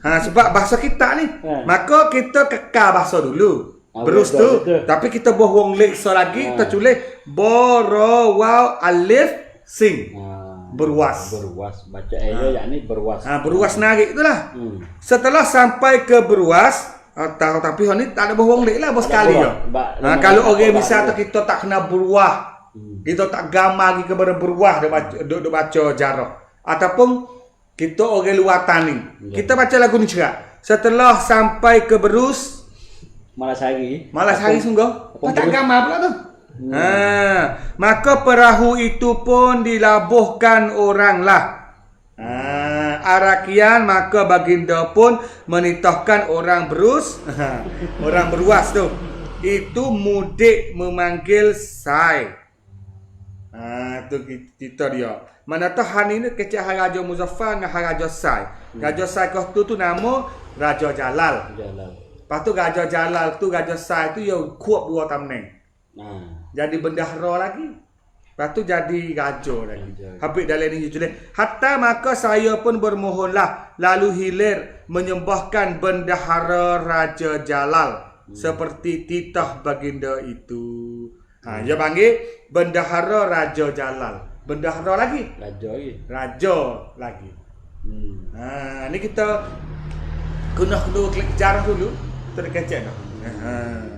Sebab bahasa kita ni. Maka kita kekal bahasa dulu. Berus tu. Tapi kita buah wong leksa lagi, kita tulis Boro Waw Alif Sing. Beruas. Beruas. Baca yakni Beruas. Beruas narik itulah. Setelah sampai ke Beruas, tapi ni tak ada bohong lek lah bos sekali ya. Kalau orang misal kita tak kena beruah, kita tak gamar lagi kepada beruah dia baca jarak. Ataupun kita orang luar tani. Kita baca lagu ni cerak. Setelah sampai ke Berus, Malas hari sungguh. Tak gamar pula tu. Maka perahu itu pun dilabuhkan orang lah. Arakian, maka baginda pun menitahkan orang Berus, orang Beruas tu, itu mudik memanggil Sai. Tu kita dia. Mana tahu hari ni kecil Raja Muzaffar dengan Raja Sai. Raja Sai kau tu nama Raja Jalal. Lepas tu Raja Jalal tu, Raja Sai tu yang kuat dua tamneng. Jadi bendahara lagi. Lepas tu jadi raja lagi. Habis dalam ni tulis, hatta maka saya pun bermohonlah lalu hilir menyembahkan bendahara Raja Jalal seperti titah baginda itu. Dia panggil bendahara Raja Jalal. Bendahara lagi? Raja lagi. Ni kita kena klik sejarah dulu. Kita nak kecek dah.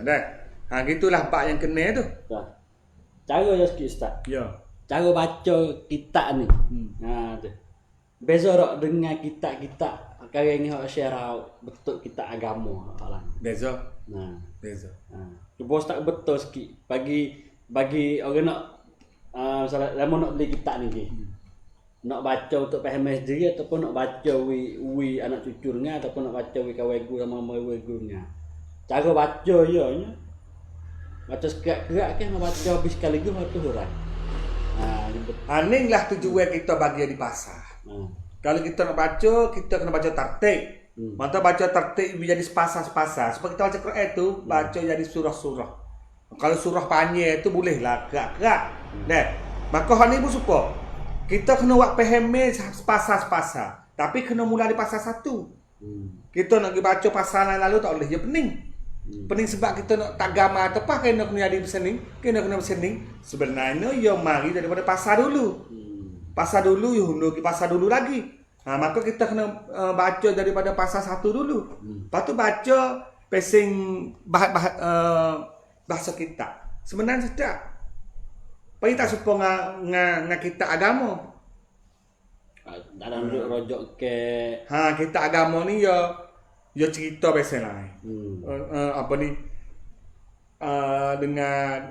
Dah. Gitulah pak yang kena tu. Cara dia sikit Ustaz. Ya. Cara baca kitab ni. Tu. Beza tak dengan kitab-kitab sekarang ni hak share betul kitab agama lah. Beza. Beza. Cuba Ustaz betul sikit bagi orang nak misalnya lama nak beli kitab ni ke. Nak baca untuk faham sendiri ataupun nak baca wi anak cucu dengan ataupun nak baca wi kawan guru sama mama guru dengan. Cara baca je nya. Baca sekerak-kerak kan baca habis sekaligus tu orang. Ni lah tujuan kita bagi di pasar. Kalau kita nak baca, kita kena baca tertib. Mata baca tertib menjadi sepasang-sepasang. Sebab kita baca Quran tu, baca jadi surah-surah. Kalau surah panjang tu bolehlah kerak-kerak. Maka hal ni pun suka. Kita kena buat faham sepasang-sepasang. Tapi kena mula di pasal satu. Kita nak pergi baca pasal lalu tak boleh. Dia pening. Pening sebab kita nak tak gamar atau apa kena jadi bersening, kena bersening. Sebenarnya yo mari daripada pasar dulu. Pasar dulu yo hundur ke pasar dulu lagi. Maka kita kena baca daripada pasar satu dulu. Lepas tu baca pesing bahasa kita. Sebenarnya tidak. Pai tak sepo nga kita agama. Dalam rojok ke Kita agama ni yo cerita biasa lah. Apa ni dengan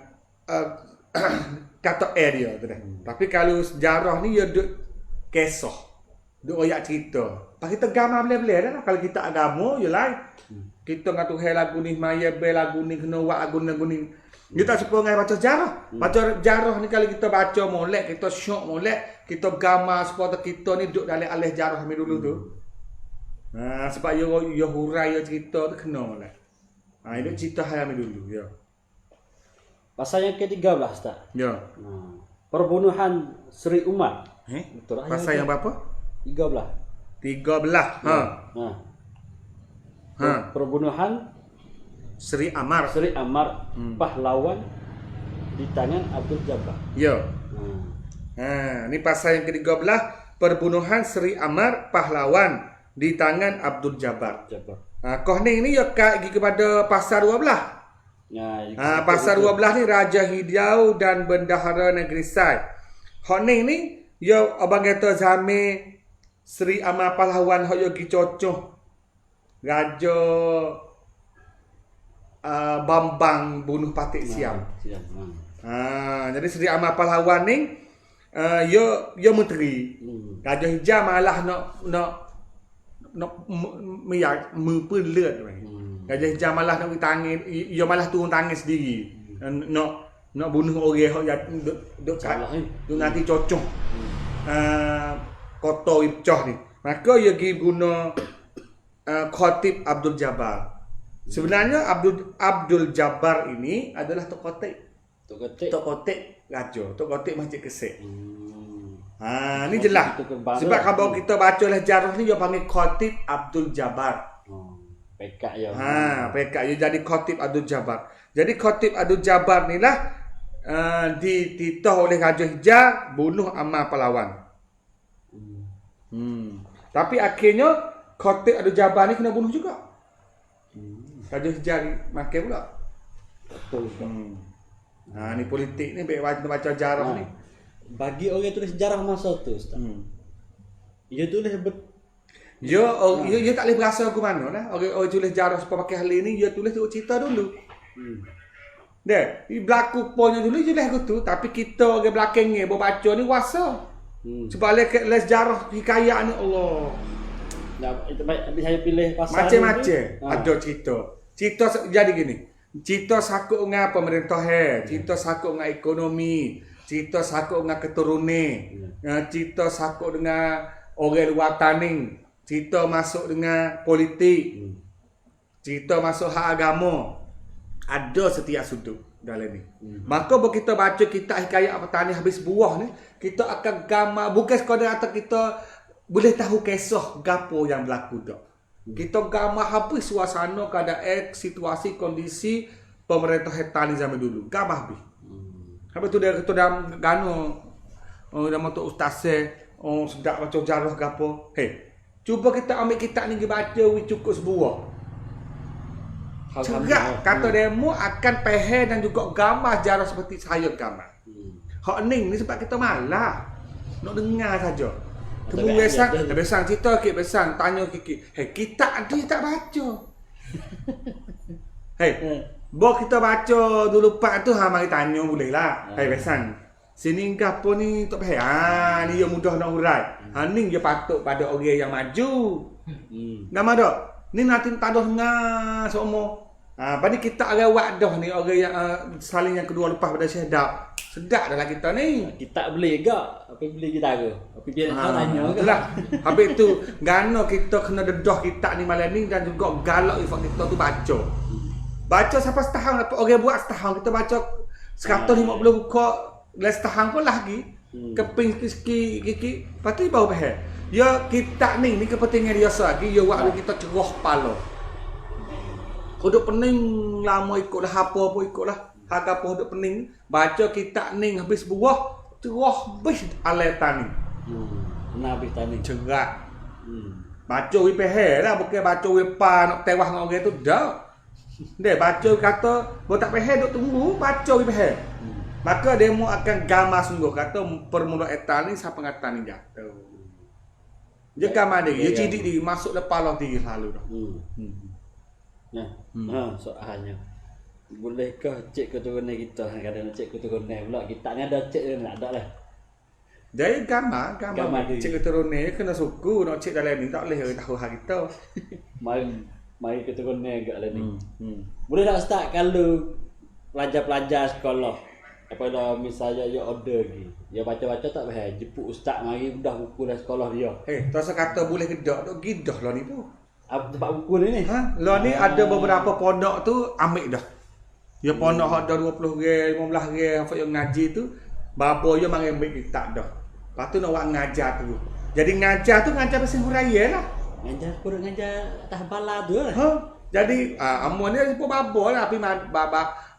kata dia tu dah. Tapi kalau sejarah ni yo duk kisah. Duk royak cerita. Pak kita gamar boleh-boleh dah kalau kita agama yo lain. Kita ngatu hai lagu ni maya be lagu ni kena buat lagu ni. Dia tak suka ngai baca sejarah. Baca sejarah ni kalau kita baca molek, kita syok molek, kita gambar supaya kita ni duduk dalam alih sejarah kami dulu tu. Sebab yo hurai yo cerita tu kena molek. Itu cerita hal kami dulu ya. pasal yang ke-13 tak? Ya. Perbunuhan Sri Umar. Betul lah. Pasal yang berapa? 13. 13. Perbunuhan Sri Amar. Sri Amar pahlawan di tangan Abdul Jabbar. Ya. Ni pasal yang ke-13, perbunuhan Sri Amar pahlawan di tangan Abdul Jabbar. Koh ni ya kait kepada pasal 12. Pasal 12 ni Raja Hidau dan Bendahara Negeri Sai. Hak ni ya abang kata zame Sri Amar pahlawan hak yo gi cocoh Raja Bambang bunuh Patik Siam. Jadi Sri Amar pahlawan ni yo menteri. Raja Hijau malah nak mempun lut. Raja Hijau malah nak tangis, yo malah turun tangis sendiri. Nak bunuh orang hak duk nanti cocok. Kota Ipcoh ni. Maka yo gi guna Khatib Abdul Jabbar. Sebenarnya Abdul Jabbar ini adalah Tok Khatib Raja, Tok Khatib Masjid Kesek. Ni jelas. Sebab kalau kita baca lah sejarah ni dia panggil Khatib Abdul Jabbar. Pekak ya. Pekak dia jadi Khatib Abdul Jabbar. Jadi Khatib Abdul Jabbar ni lah dititah oleh Raja Hijau bunuh Amar pahlawan. Tapi akhirnya Khatib Abdul Jabbar ni kena bunuh juga. Raja Hijau makan pula. Betul. Ni politik ni baik baca sejarah ni. Bagi orang tulis sejarah masa tu, Ustaz. Dia tulis Dia tak boleh berasa ke mana lah. Orang tulis sejarah supaya pakai hal ini, dia tulis cerita dulu. Dia berlaku punya dulu je lah tu, tapi kita orang belakang ni baca ni kuasa. Sebab le sejarah hikayat ni Allah. Habis saya pilih pasal macam-macam ada cerita. Cerita jadi gini. Cerita sakut dengan pemerintah, cerita sakut dengan ekonomi, cerita sakut dengan keturunan, cerita sakut dengan orang luar taning, cerita masuk dengan politik, cerita masuk hak agama. Ada setiap sudut dalam ni. Maka bila kita baca kitab hikayat petani habis buah ni, kita akan gambar bukan sekadar atas kita boleh tahu kisah gapo yang berlaku dak. Kita gambar habis suasana keadaan situasi kondisi pemerintah Tani zaman dulu. Gambar habis. Habis tu dia kata dalam gano nama tu ustaz sedap baca jarah gapo. Cuba kita ambil kitab ni baca cukup sebuah. Cerak kata demo akan pehe dan juga gambar sejarah seperti saya gambar. Hak ni sebab kita malah nak dengar saja. Temu besang cerita kik besang tanya kiki. Kitab dia tak baca. Bo kita baca dulu pak tu mari tanya boleh lah. Besang. Sini gapo ni tak payah. Ni dia mudah nak urai. Ni dia patut pada orang yang maju. Nama dak. Ni nanti tak ada dengar semua. Pada kita ada wadah ni orang yang saling yang kedua lepas pada sedap. Sedap dalam kita ni. Kita beli gak? Apa beli kita ke? Apa dia tanya ke? Itulah. Habis tu gano kita kena dedah kitab ni malam ni dan juga galak ifak kita tu baca. Baca sampai setahun dapat orang buat setahun kita baca 150 buku dalam setahun pun lagi. Keping sikit-sikit. Lepas tu baru faham. Ya kitab ni kepentingan dia lagi ya waktu kita cerah kepala. Hodok pening lama ikutlah apa pun ikutlah. Hak apa hodok pening, baca kitab ning habis buah, terus habis aletan ni. Kena habis tani. Cerak. Hmm. Baca wi pehe lah, bukan baca wi pa nak tewas dengan orang tu dah. Dia baca kata, bo tak pehe duk tunggu, baca wi pehe. Maka demo akan gamar sungguh kata permula etan ni siapa kata ni jatuh. Dia gamar dia, dia cidik dia masuk lepas lah dia selalu dah. Nah, soalnya bolehkah cek keturunan kita? Kadang cek keturunan pula kita ni ada cek dia tak ada lah. Jadi gambar dia. cik keturunan kena suku nak cik dalam ni tak boleh tahu hak kita. Mari keturunan agak lah ni. Boleh tak start kalau pelajar-pelajar sekolah apabila misalnya dia order lagi. Dia baca-baca tak faham. Jemput ustaz mari dah buku dah sekolah dia. Tak kata boleh gedak dok gidah lah ni tu. Apa tempat buku ni? Lah ni ada beberapa pondok tu ambil dah. Ya pondok hak dah 20 ringgit, 15 ringgit apa yang ngaji tu, bapa dia mari ambil kitab dah. Lepas tu nak buat ngajar tu. Jadi ngajar tu ngajar bahasa Huraya lah. Ngajar kurang ngajar atas bala tu lah. Jadi amun ni pun baba lah tapi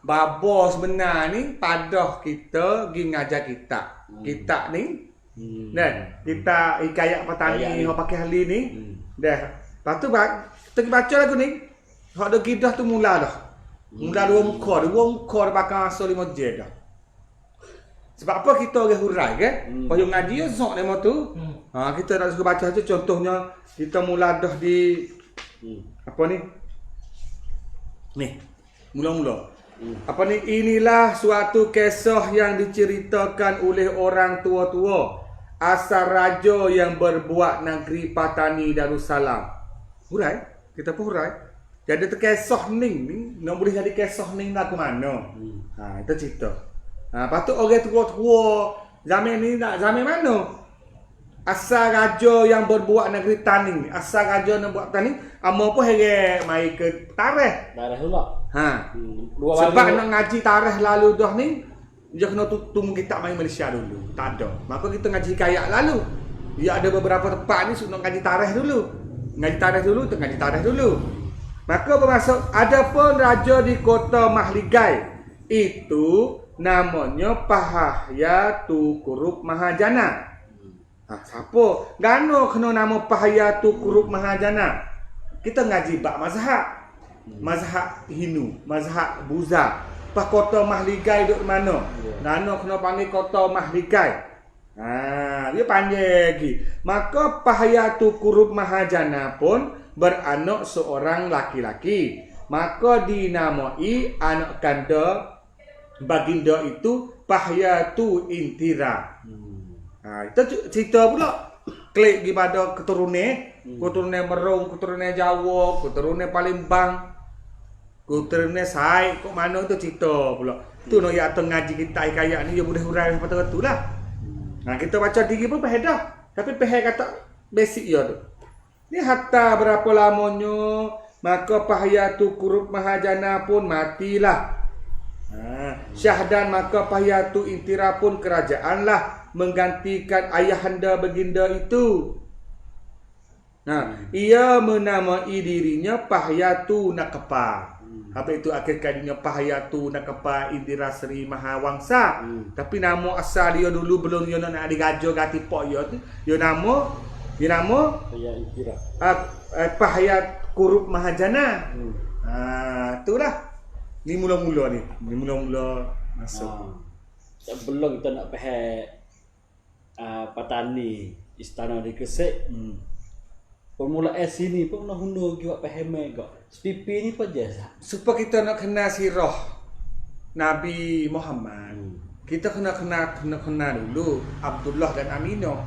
baba sebenar ni padah kita pergi ngajar kitab. Kitab ni dan kita hikayat petani hok pakai hali ni. Dah. Lepas tu kita baca lagu ni. Hok dah kidah tu mula dah. Mula dua muka dah pakai asal 5 je dah. Sebab apa kita orang hurai ke? Payung ngaji zok demo tu. Kita nak suka baca saja contohnya kita mula dah di apa ni? Ni. Mula-mula. Apa ni? Inilah suatu kisah yang diceritakan oleh orang tua-tua asal raja yang berbuat negeri Patani Darussalam. Hurai? Kita pun hurai. Jadi terkisah ning ni, nak boleh jadi kisah ning lah ke mana? Itu cerita. Lepas tu orang tua-tua zaman ni nak zaman mana? Asal raja yang berbuat negeri Tani. Asal raja yang buat Tani, amo pun heret mai ke tarikh. Tarikh pula. Sebab nak ngaji tarikh lalu dah ni, dia kena tunggu kita mai Malaysia dulu. Tak ada. Maka kita ngaji hikayat lalu. Dia ada beberapa tempat ni suruh ngaji tarikh dulu. Ngaji tarikh dulu. Maka bermaksud adapun raja di kota Mahligai itu namanya Pahayatu Kurup Mahajana. Siapa? Gano kena nama Pahayatu Kurup Mahajana? Kita ngaji bab mazhab. Mazhab Hindu, mazhab Buddha. Pas kota Mahligai duduk mana? Gano kena panggil kota Mahligai. Dia panggil lagi. Maka Pahayatu Kurup Mahajana pun beranak seorang laki-laki. Maka dinamai anak kanda baginda itu Pahayatu Intira. Itu cerita pula. Klik kepada keturunan Merung, keturunan Jawa, keturunan Palembang, keturunan Sai, kok mana tu cerita pula. Tu nak ya ngaji kita hikayat ni dia boleh hurai apa tu lah. Kita baca diri pun faham dah. Tapi faham kata basic ya tu. Ni hatta berapa lamanya maka Pahayatu Kurup Mahajana pun matilah. Syahdan maka Pahayatu Intira pun kerajaanlah menggantikan ayahanda baginda itu. Ia menamai dirinya Pahayatu Nakapa. Apa itu akhir kalinya Pahayatu Nakapa Indira Sri Mahawangsa. Tapi nama asal dia dulu belum dia nak digajo ganti pok dia tu. Dia nama Intira. Pahayat Kurup Mahajana. Itulah. Ni mula-mula ni. Ni mula-mula masuk. Sebelum kita nak faham Patani istana di Kesek. Permulaan sini pun nak hundur juga faham juga. Sepipi ni apa je? Supaya kita nak kenal sirah Nabi Muhammad. Kita kena dulu Abdullah dan Aminah.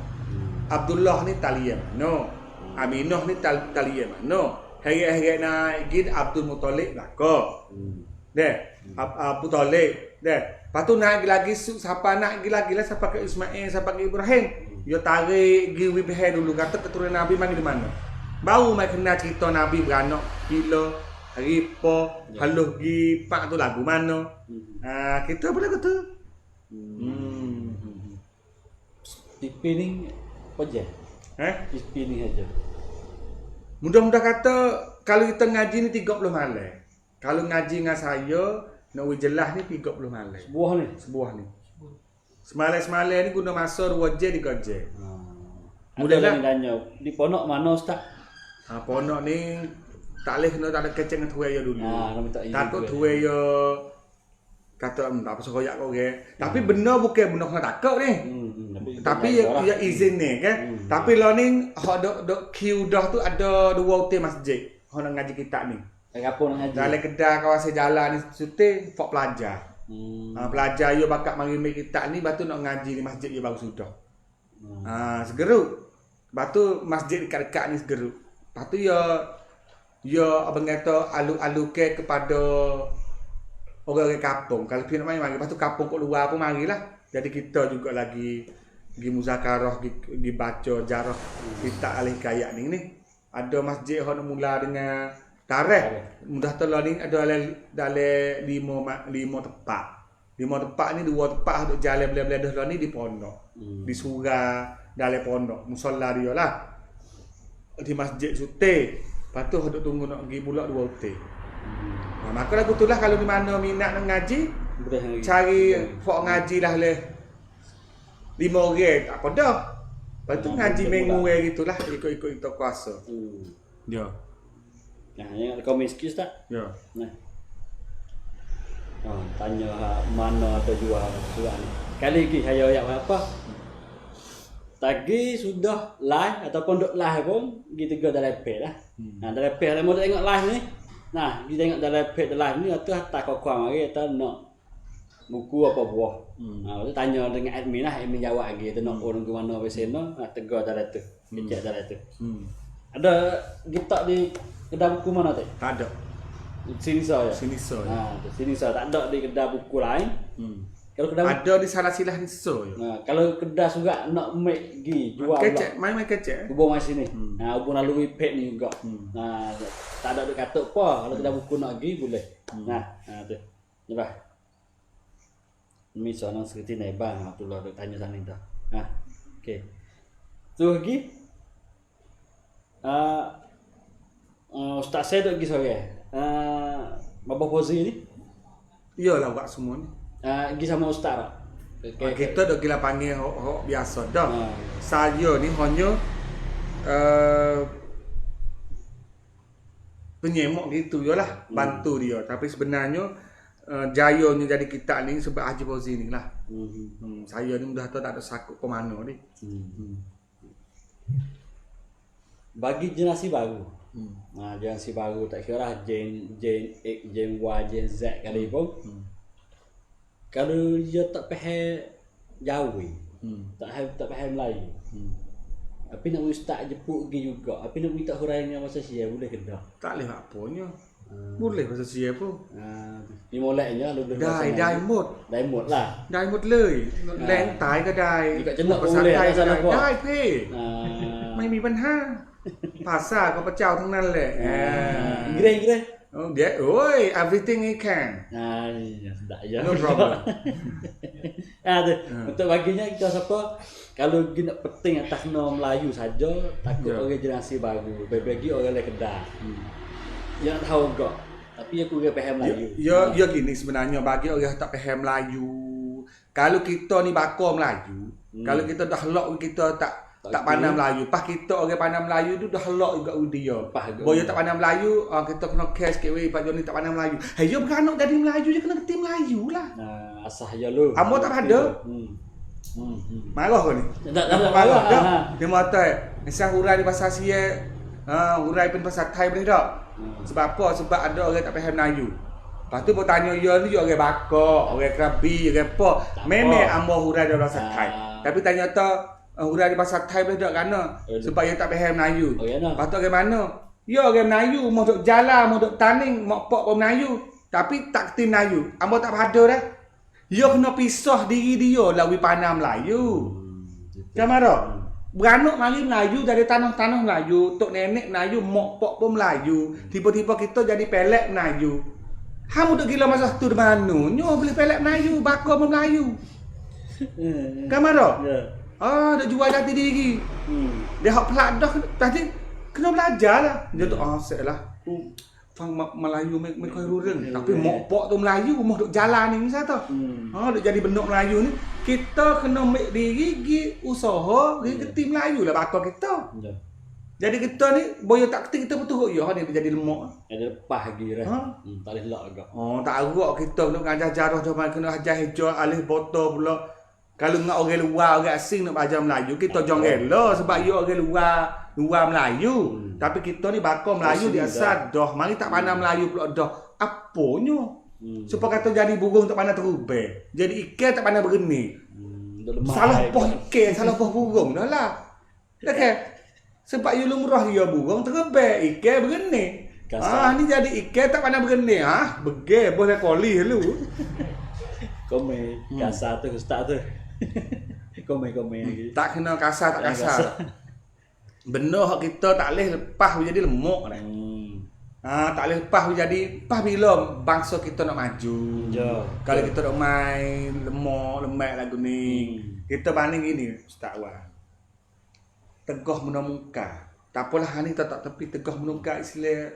Abdullah ni talian mana? Aminah ni talian mana? Hari-hari nak gid Abdul Muttalib belaka. Abu Talib. Lepas tu naik lagi siapa nak lagi lah siapa ke Ismail, siapa ke Ibrahim. Dia tarik pergi Wibhe dulu kata keturunan Nabi mari di mana. Baru mai kenal cerita Nabi beranak gila, ripa, haluh gi pak tu lagu mana. Kita boleh kata. TV ni apa je? TV ni aja. Mudah-mudah kata kalau kita ngaji ni 30 malam. Kalau ngaji dengan saya, nak jelas ni 30 malam. Buah ni. Sebuah ni. Semalam-semalam ni guna masa 2 jam 3 jam. Ada yang tanya, di pondok mana Ustaz? Pondok ni tak boleh kena tak ada keceng dengan tuai dulu. Nak minta izin Takut dulu. tuai kata tak pasal royak kau ke. Tapi benar bukan benar kena takut ni. Tapi ya izin ni kan. Tapi lo ni hak dok queue dah tu ada 2 hotel masjid. Hak nak ngaji kitab ni. Apa nak ngaji? Dalam kedai kawasan jalan ni suti fok pelajar. Pelajar yo bakat mari ambil kitab ni batu nak ngaji di masjid yo baru sudah. Segeruk. Batu masjid dekat-dekat ni segeruk. Patu ya abang kata alu-alu ke kepada orang-orang kampung. Kalau pergi nak mari, lepas tu kampung kat luar pun marilah. Jadi kita juga lagi pergi muzakarah, pergi baca jarah kitab alih kayak ni. Ada masjid yang nak mula dengan tarikh. Mudah tu lah ni ada dalam 5 tempat. 5 tempat ni 2 tempat untuk jalan belah-belah dah ni di pondok. Di surau dalam pondok. Musola dia lah. Di masjid Sute. Lepas tu duk tunggu nak pergi pula 2 hotel. Maka lagu tu lah kalau di mana minat nak ngaji, cari fok ngaji lah leh 5 orang tak apa dah. Lepas tu ngaji minggu gitulah ikut-ikut kita kuasa. Ya. Nah, yang kau miskin tak? Ya. Nah. Tanya mana ada jual surat ni. Kali lagi saya ayat apa? Tagi sudah live ataupun duk live pun kita go dalam page lah. Nah, dalam page mau tengok live ni. Nah, kita tengok dalam page live ni atau hantar kau mari atau nak buku apa buah. Tu tanya dengan admin lah, admin jawab lagi tu nak orang ke mana besena, tegur dalam tu. Kecek dalam tu. Ada kita di kedai buku mana tu? Tak ada. Sini saya. Sini so. Sini saya tak ada di kedai buku lain. Kalau kedai ada di salah silah ni so. kalau kedai juga nak make gi jual kecek, main kecek. hubung mai sini. Hubung lalui page ni juga. Tak ada duk kata apa kalau kedai buku nak gi boleh. Tu. Nampak. Ni soalan seperti ni bang, tu lah duk tanya sana dah. Okey. Tu lagi Ustaz saya duk gi sore. Bapa Fauzi ni. Iyalah buat semua ni. Pergi sama ustaz tak? Kita dah gila panggil hok biasa dah. Saya ni hanya penyemok gitu je lah, bantu dia. Tapi sebenarnya jayanya jadi kitab ni sebab Haji Fauzi ni lah. Saya ni dah tahu tak ada sakut ke mana ni. Bagi generasi baru. Generasi baru tak kira lah Gen X, Gen Y, Gen Z kali pun. Kalau dia tak faham Jawi, tak faham Melayu. Tapi nak ustaz jemput pergi juga. Tapi nak minta huraian dengan bahasa Sia boleh ke tak? Tak boleh apanya. Boleh bahasa Sia pun. Di moleknya lu Daimut lah. Daimutเลยแรงตายก็ได้ Juga cenak boleh lah sana kau. ได้พี่ไม่มีปัญหาภาษาข้าพเจ้าทั้งนั้นแหละ Gire. Dia, oi, everything he can. Sedap je. No problem. Untuk baginya kita siapa kalau kita nak penting atas nama Melayu saja, takut orang generasi baru, bagi orang lain kedai. Yang tahu enggak, tapi aku orang faham Melayu. Ya gini sebenarnya bagi orang tak faham Melayu. Kalau kita ni bakar Melayu, kalau kita dah lock kita tak pandai Melayu. Pas kita orang pandai Melayu tu dah lock juga dia. Boyo tak pandai Melayu, kita kena cash sikit weh Pak Joni tak pandai Melayu. Hey, yo beranak jadi Melayu je kena kerti Melayu lah. Asah je lu. Amo tak ada. Marah kau ni? Tak marah. Dia mata, misal hurai di bahasa Sia, hurai pun bahasa Thai boleh tak? Sebab apa? Sebab ada orang tak faham Melayu. Lepas tu bertanya, ya ni orang bakar, orang Krabi, orang apa. Memang amo hurai dalam bahasa Thai. Tapi tanya tak, hurai di bahasa Thai boleh tak kerana? Sebab dia tak faham Melayu. Lepas tu orang mana? Ya orang Melayu, mau duk jalan, mau duk taning, mau pok orang Melayu. Tapi tak kerti Melayu. Amo tak pada dah. Dia kena pisah diri dia lawi pandai Melayu. Macam mana? Beranak mari Melayu dari tanah-tanah Melayu, tok nenek Melayu, mak pok pun Melayu. Tiba-tiba kita jadi pelek Melayu. Hamu duk gila masa tu di mana? Nyo boleh pelek Melayu, bakar pun Melayu. Kamera? Dah jual jati diri. Dia hak pelak dah tadi kena belajar lah. Dia tu set lah. Fang Melayu mai koi rureng. Tapi mok pok tu Melayu, moh duk jalan ni misal tu. Duk jadi benuk Melayu ni. Kita kena ambil diri gi usaha, gi kerti Melayu lah bakal kita. Ya. Jadi kita ni boyo tak kerti kita betul ya ni dia jadi lemok. Ada lepas lagi dah. Tak boleh lak agak. Tak agak kita nak ngajar jarah cuma kena ajar hijau alih botol pula. Kalau nak orang luar, orang asing nak belajar Melayu, kita jangan rela sebab dia orang luar Melayu. Tapi kita ni bakal Melayu dia asal dah. Mari tak pandai Melayu pula dah. Apanya? Supaya kata jadi burung tak pandai terubai. Jadi ikan tak pandai berenik. Salah poh ikan, salah poh burung dah lah. Okay. Sebab you lumrah dia burung terubai, ikan berenik. Ni jadi ikan tak pandai berenik. Begel boleh koli lu. Komen kasar tu ustaz tu. Komen lagi. Tak kena kasar, tak kasar. Benar hak kita tak boleh lepas jadi lemuk dah. Tak boleh lepas jadi pas bila bangsa kita nak maju. Kalau kita nak main lemuk lagu ni. Kita banding gini Ustaz Wan. Tegah mena muka. Tak apalah ni tak tepi tegah mena muka istilah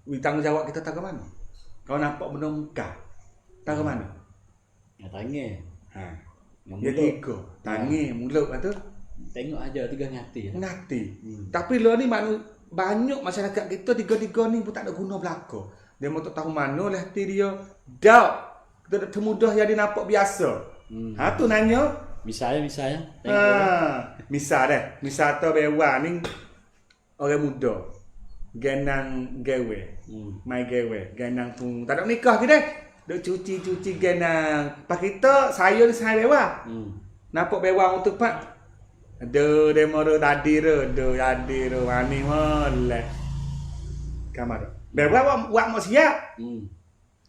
tanggungjawab kita tak ke mana. Kau nampak mena muka. Tak ke mana? Ya tangan. Dia tiga. Tangan, mulut tu. Tengok aja tiga ngati. Ngati. Tapi lo ni banyak masyarakat kita tiga-tiga ni pun tak ada guna belaka. Dia mau tahu mana lah hati dia. Doubt. Kita termudah jadi nampak biasa. Tu nanya. Misal ya. Misal dah. Misal tu bewa ni orang muda. Genang gawe. Mai gawe. Genang pun tak ada nikah ke dah. Duk cuci genang. Pas kita saya ni saya bewa. Nampak bewa untuk pak. Ada demo tadi wani molek. Kamar. Bewa buat mak siap.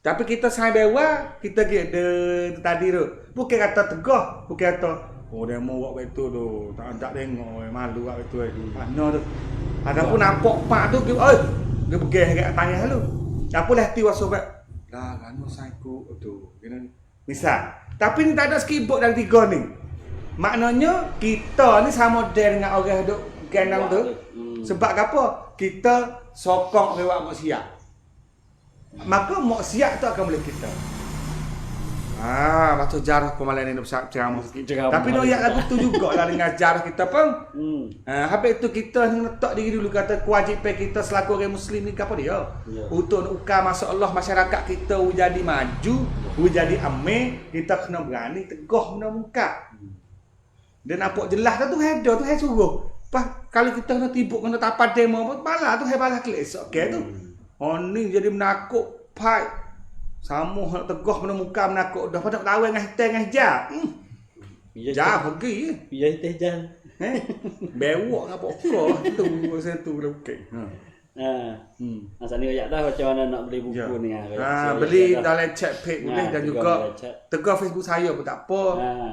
Tapi kita sai bewa, kita ke de tadi tu. Bukan kata tegah, bukan kata demo buat betul tu. Tak tengok malu buat betul. Mana tu. Adapun nampak pak tu dia begeh kat tanya lu. Apa lah hati wasobat. Lah kan sai ku tu. Misal. Tapi ni tak ada skibuk dari tiga ni. Maknanya kita ni sama dengan orang duk genang tu. Sebab apa? Kita sokong lewat maksiat. Maka maksiat tu akan boleh kita. Baca jarah pemalan ni ceramah. Tapi no ayat lagu tu jugalah dengan jarah kita pun. Habis tu kita letak diri dulu kata kewajipan kita selaku orang muslim ni apa dia? Untuk ukar masalah masyarakat kita jadi maju, jadi amin, kita kena berani tegah benda muka. Dia nampak jelas tu ada tu suruh. Kalau kita kena tibuk kena tapat demo malah tu balas kelas okey tu. Ni jadi menakut pai. Sama nak tegah kena muka menakut dah pada lawan dengan hitam dengan hijab. Jah pergi. Biar teh jan. Bewak ngapa kau tu saya tu dah okey. Masa ni ayat dah macam mana nak beli buku ni. Beli dalam chat page boleh dan juga tegak Facebook saya pun tak apa.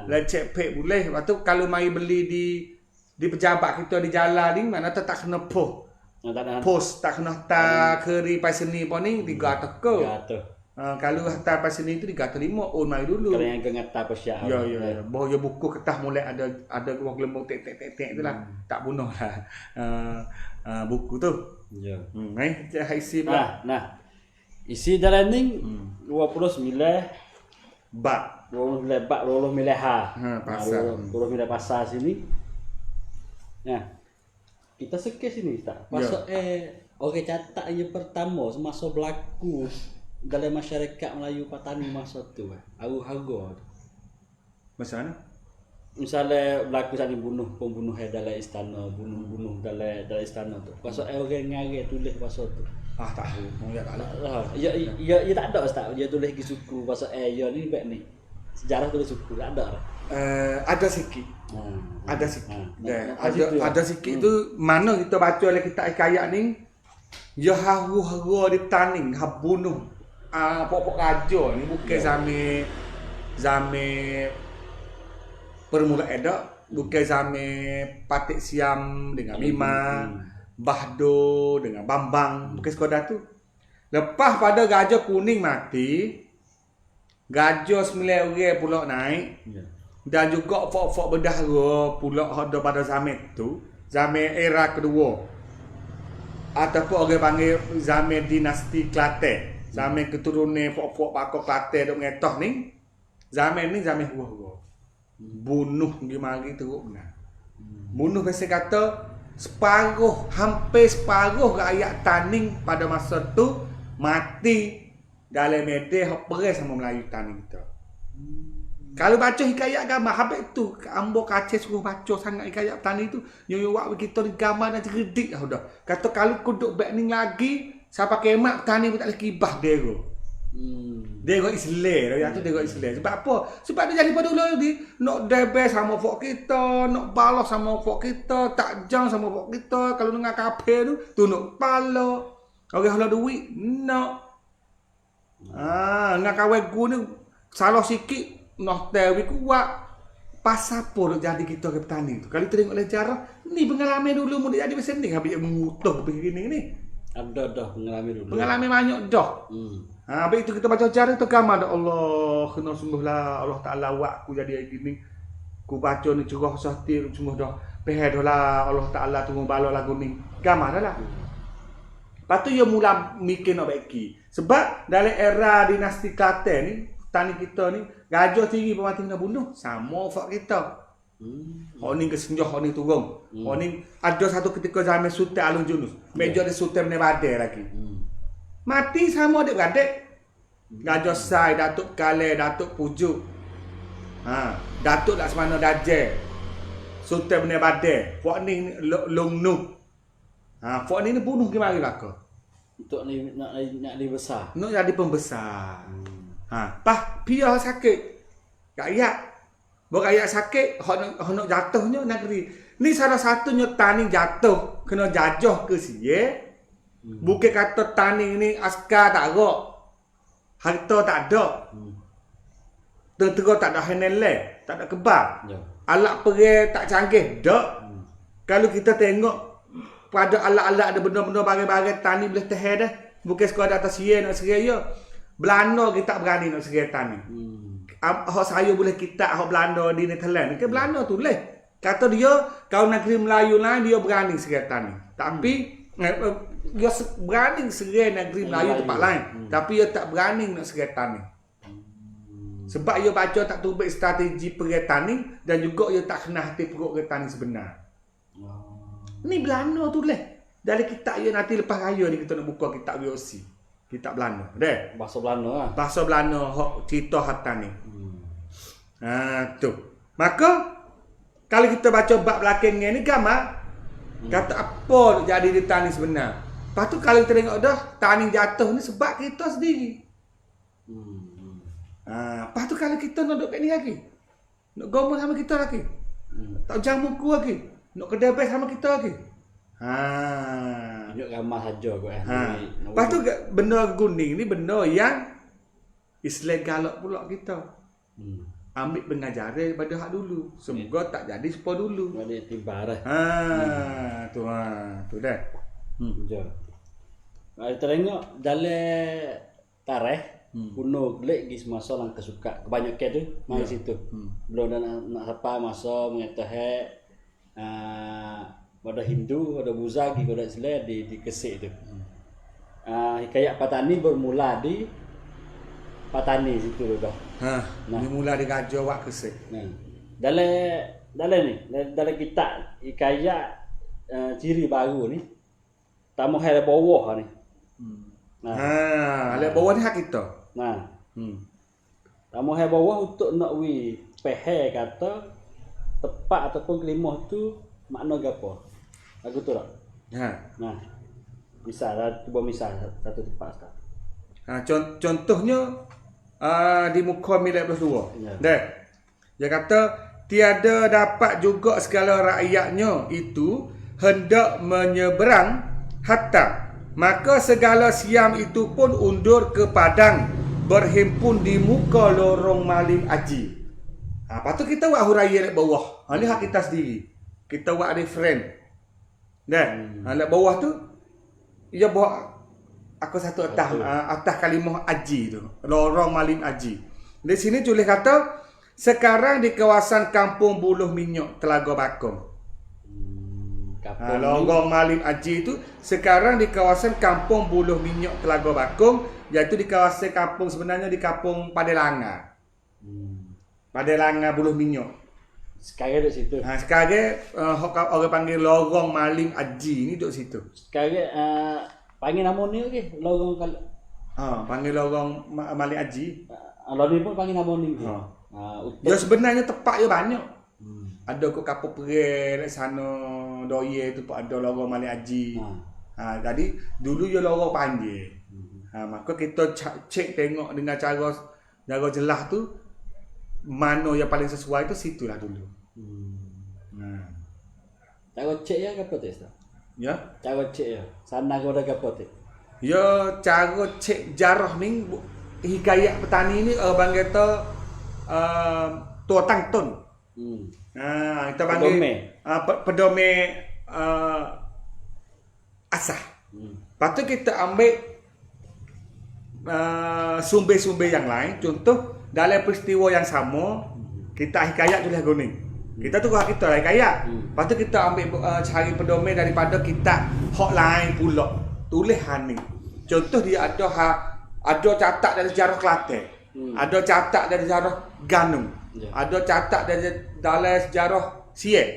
Dalam chat page boleh. Lepas tu kalau mai beli di pejabat kita di jalan ni mana tak kena post. Tak kena hantar keri pasal ni pun ni 300 ke. Kalau hantar pasal ni tu 305 mai dulu. Kalau yang ngata apa syak. Ya. Bahawa buku kertas mulai ada gelembung tek tu lah. Tak bunuh lah. Buku tu. Ya. Isi pula. Nah. Isi dalam ni 29 bab 29 pasal. 29 pasal sini. Nah. Kita sekes sini tak. Pasal orang catat yang pertama semasa berlaku dalam masyarakat Melayu Patani masa tu. Haru-haru. Masa mana? Misalnya berlaku saling pembunuh dalam istana, bunuh dalam istana tu. Pasal orang ngare tulis pasal tu. Tak tahu. Tak ada. Ya tak ada ustaz. Dia tulis di suku pasal ya ni baik ni. Sejarah tulis suku tak ada. Ada sikit. Ada sikit. Ada sikit tu mana kita baca oleh kitab hikayat ni ya haru-haru di taning, bunuh pokok raja ni bukan zaman permulaan dak, bukan zaman Patik Siam dengan Bima, Bahdo dengan Bambang, bukan sekadar tu. Lepas pada Gajah Kuning mati, Gajah 9 orang pula naik. Dan juga fok-fok berdahara pula ada pada zaman tu, zaman era kedua. ataupun orang panggil zaman dinasti Kelantan. Zaman keturunan pok-pok pakar Kelantan duk ngetoh ni. Zaman ni zaman huru-huru. Bunuh pergi teruk benar. Bunuh biasa kata hampir separuh rakyat Taning pada masa tu mati dalam medan hok perai sama Melayu Taning kita. Kalau baca hikayat gambar habis tu ambo kaca suruh baca sangat hikayat Taning tu yo wak kita ni gambar dan cerdik dah dah. Kata kalau kuduk back ni lagi siapa kemak Taning pun tak boleh kibah dia go. Dia go Islam, dia tu dia go Islam. Sebab apa? Sebab dia jadi pada dulu ni nak debes sama fok kita, nak balas sama fok kita, tak jang sama fok kita. Kalau dengan kafir tu nak pala. Orang hala duit, nak. Dengan kawan gua ni salah sikit nak tahu kuat. Pasal apa nak jadi kita ke petani tu? Kalau tengok sejarah, ni pengalaman dulu mun jadi macam ni habis mengutuh begini ni. Ada dah pengalaman dulu. Pengalaman banyak dah. Habis itu kita baca sejarah tu gambar dah Allah kena sungguhlah Allah Taala buat aku jadi kayak gini. Ku baca ni curah sahtir sungguh dah. Peh dah lah Allah Taala tunggu bala lagu ni. Gambar dah lah. Lepas tu dia mula mikir nak baiki. Sebab dalam era dinasti Kelantan ni, tani kita ni gajah tinggi pemati kena bunuh sama fak kita. Hak ni kesenjah hak ni turun. Hak ni ada satu ketika zaman Sultan Alun Junus. Meja dia Sultan Bani Badar lagi. Mati sama adik-beradik. Gajah Sai, Datuk Kale, Datuk Pujuk. Datuk Laksamana Dajjal. Sultan Bani Badar. Fak ni Long Nuh. Fak ni bunuh ke mari belaka. Untuk nak dibesar. Nak jadi pembesar. Pah piah sakit. Rakyat. Bukan rakyat sakit, hak nak jatuhnya negeri. Ni salah satunya Taning jatuh kena jajah ke siye. Bukan kata Taning ni askar tak ada. Harta tak ada. Tentera tak ada haneleh, tak ada kebab. Alat perang tak canggih, dak. Kalau kita tengok pada alat-alat ada benda-benda barang-barang Taning boleh tahan dah. Bukan sekadar atas siye nak seraya. Belanda kita tak berani nak seraya Taning. Hak saya boleh kita hak Belanda di Netherlands. Ke Belanda tu boleh. Kata dia kau negeri Melayu lain dia berani seraya Taning. Tapi dia berani seraya negeri Melayu tempat lain. Tapi dia tak berani nak seraya Taning. Sebab dia baca tak terbit strategi perang Taning dan juga dia tak kena hati perut ke Taning sebenar. Ni Belanda tu boleh. Dari kitab dia nanti lepas raya ni kita nak buka kitab VOC. Kitab Belanda. Deh. Bahasa Belanda lah. Bahasa Belanda hak cerita hak Taning. Tu. Maka kalau kita baca bab belakangnya ni gambar kata apa jadi di Taning sebenar. Lepas tu kalau kita tengok dah Taning jatuh ni sebab kita sendiri. Lepas tu kalau kita nak duduk kat ni lagi. Nak gombong sama kita lagi. Tak jamu ku lagi. Nak kedai best sama kita lagi. Tunjuk gambar saja kot Lepas tu benda kuning ni benda yang Islam galak pula kita. Ambil pengajaran daripada hak dulu. Semoga tak jadi sepa dulu. Ada tibar dah. Tu dah. Jom. Kita tengok dalam tarikh kuno gelek gi semasa lang kesuka kebanyakan tu mai situ. Belum nak siapa masa mengetahui pada Hindu, pada Buddha, pada Islam di Kesik tu. Hikayat Patani bermula di Patani situ dah. Ni mula di Gajah wak Kesik. Dalam kitab hikayat ciri baru ni tamu hal bawah ni. Hal bawah ni hak kita. Tamu hal bawah untuk nak pehe kata tepat ataupun kelimah tu makna gapo. Aku tu tak. Misal cuba misal satu tepat sekarang. Contohnya di muka milik 22. Dah. Dia kata tiada dapat juga segala rakyatnya itu hendak menyeberang hatta maka segala Siam itu pun undur ke padang berhimpun di muka lorong Malim Aji. Lepas tu kita buat huraya di bawah. Ni hak kita sendiri. Kita buat reference. Dan di bawah tu ia bawa aku satu atas kalimah Aji tu. Lorong Malim Aji. Di sini tulis kata sekarang di kawasan Kampung Buluh Minyak Telaga Bakong. Kampung Lorong Malim Haji itu sekarang di kawasan Kampung Buluh Minyak Telaga Bakung, iaitu di kawasan kampung sebenarnya di Kampung Padelanga. Padelanga Buluh Minyak. Sekarang duduk situ. Sekarang orang panggil Lorong Malim Haji ni duduk situ. Sekarang panggil nama ni okey. Lorong kalau Panggil Lorong Malim Haji. Lalu ni pun panggil nama ni. Ya sebenarnya tempat dia banyak. Ada kat Kapur Perel kat sana, Doye tu pun ada lorong Malik Haji. Jadi dulu dia lorong panjang. Maka kita cek tengok dengan cara jelas tu mana yang paling sesuai tu situlah dulu. Cara cek ya apa tu Ustaz? Ya. Cara cek ya. Sana kau dah apa tu? Ya cara cek jarah ni hikayat petani ni orang panggil tu tua tangton. Kita panggil pedome asah. Lepas tu kita ambil sumber-sumber yang lain. Contoh dalam peristiwa yang sama kita hikayat tulis kuning. Kita tu kita hikayat. Lepas tu kita ambil cari pedome daripada kita hak lain pula. Tulis ni. Contoh dia ada catat dari sejarah Kelantan. Ada catat dari sejarah Ganung. Ada catat dalam sejarah Siak.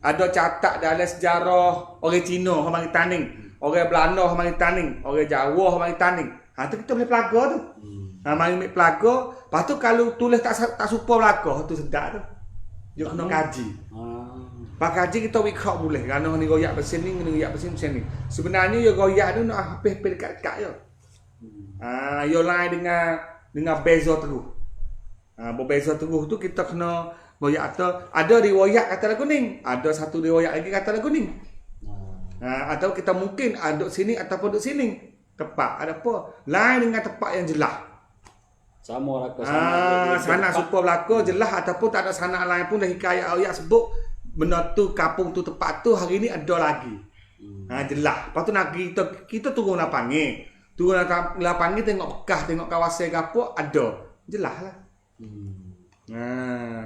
Ada catat dalam sejarah orang Cina orang mari taning, orang Belanda orang mari taning, orang Jawa orang mari taning. Tu kita boleh pelaga tu. Mari ambil pelaga, lepas tu kalau tulis tak serupa pelaga tu sedap tu. Dia kena kaji. Pak kaji kita wikak boleh. Kerana ni royak mesin ni, ni royak mesin ni. Sebenarnya ya royak tu nak hampir dekat-dekat je. Yo lain dengan beza terus. Berbeza terus tu kita kena royak ada riwayat kata lagu kuning, ada satu riwayat lagi kata lagu kuning. Atau kita mungkin duduk sini ataupun duduk sini. Tepat ada apa? Lain dengan tepat yang jelas. Sama raka sana supaya belaka jelas ataupun tak ada sana lain pun dah hikayat ayat sebut benda tu kampung tu tempat tu hari ni ada lagi. Jelas. Lepas tu nak kita turun lapangan. Turun lapangan tengok bekas, tengok kawasan kapuk ada. Jelas lah.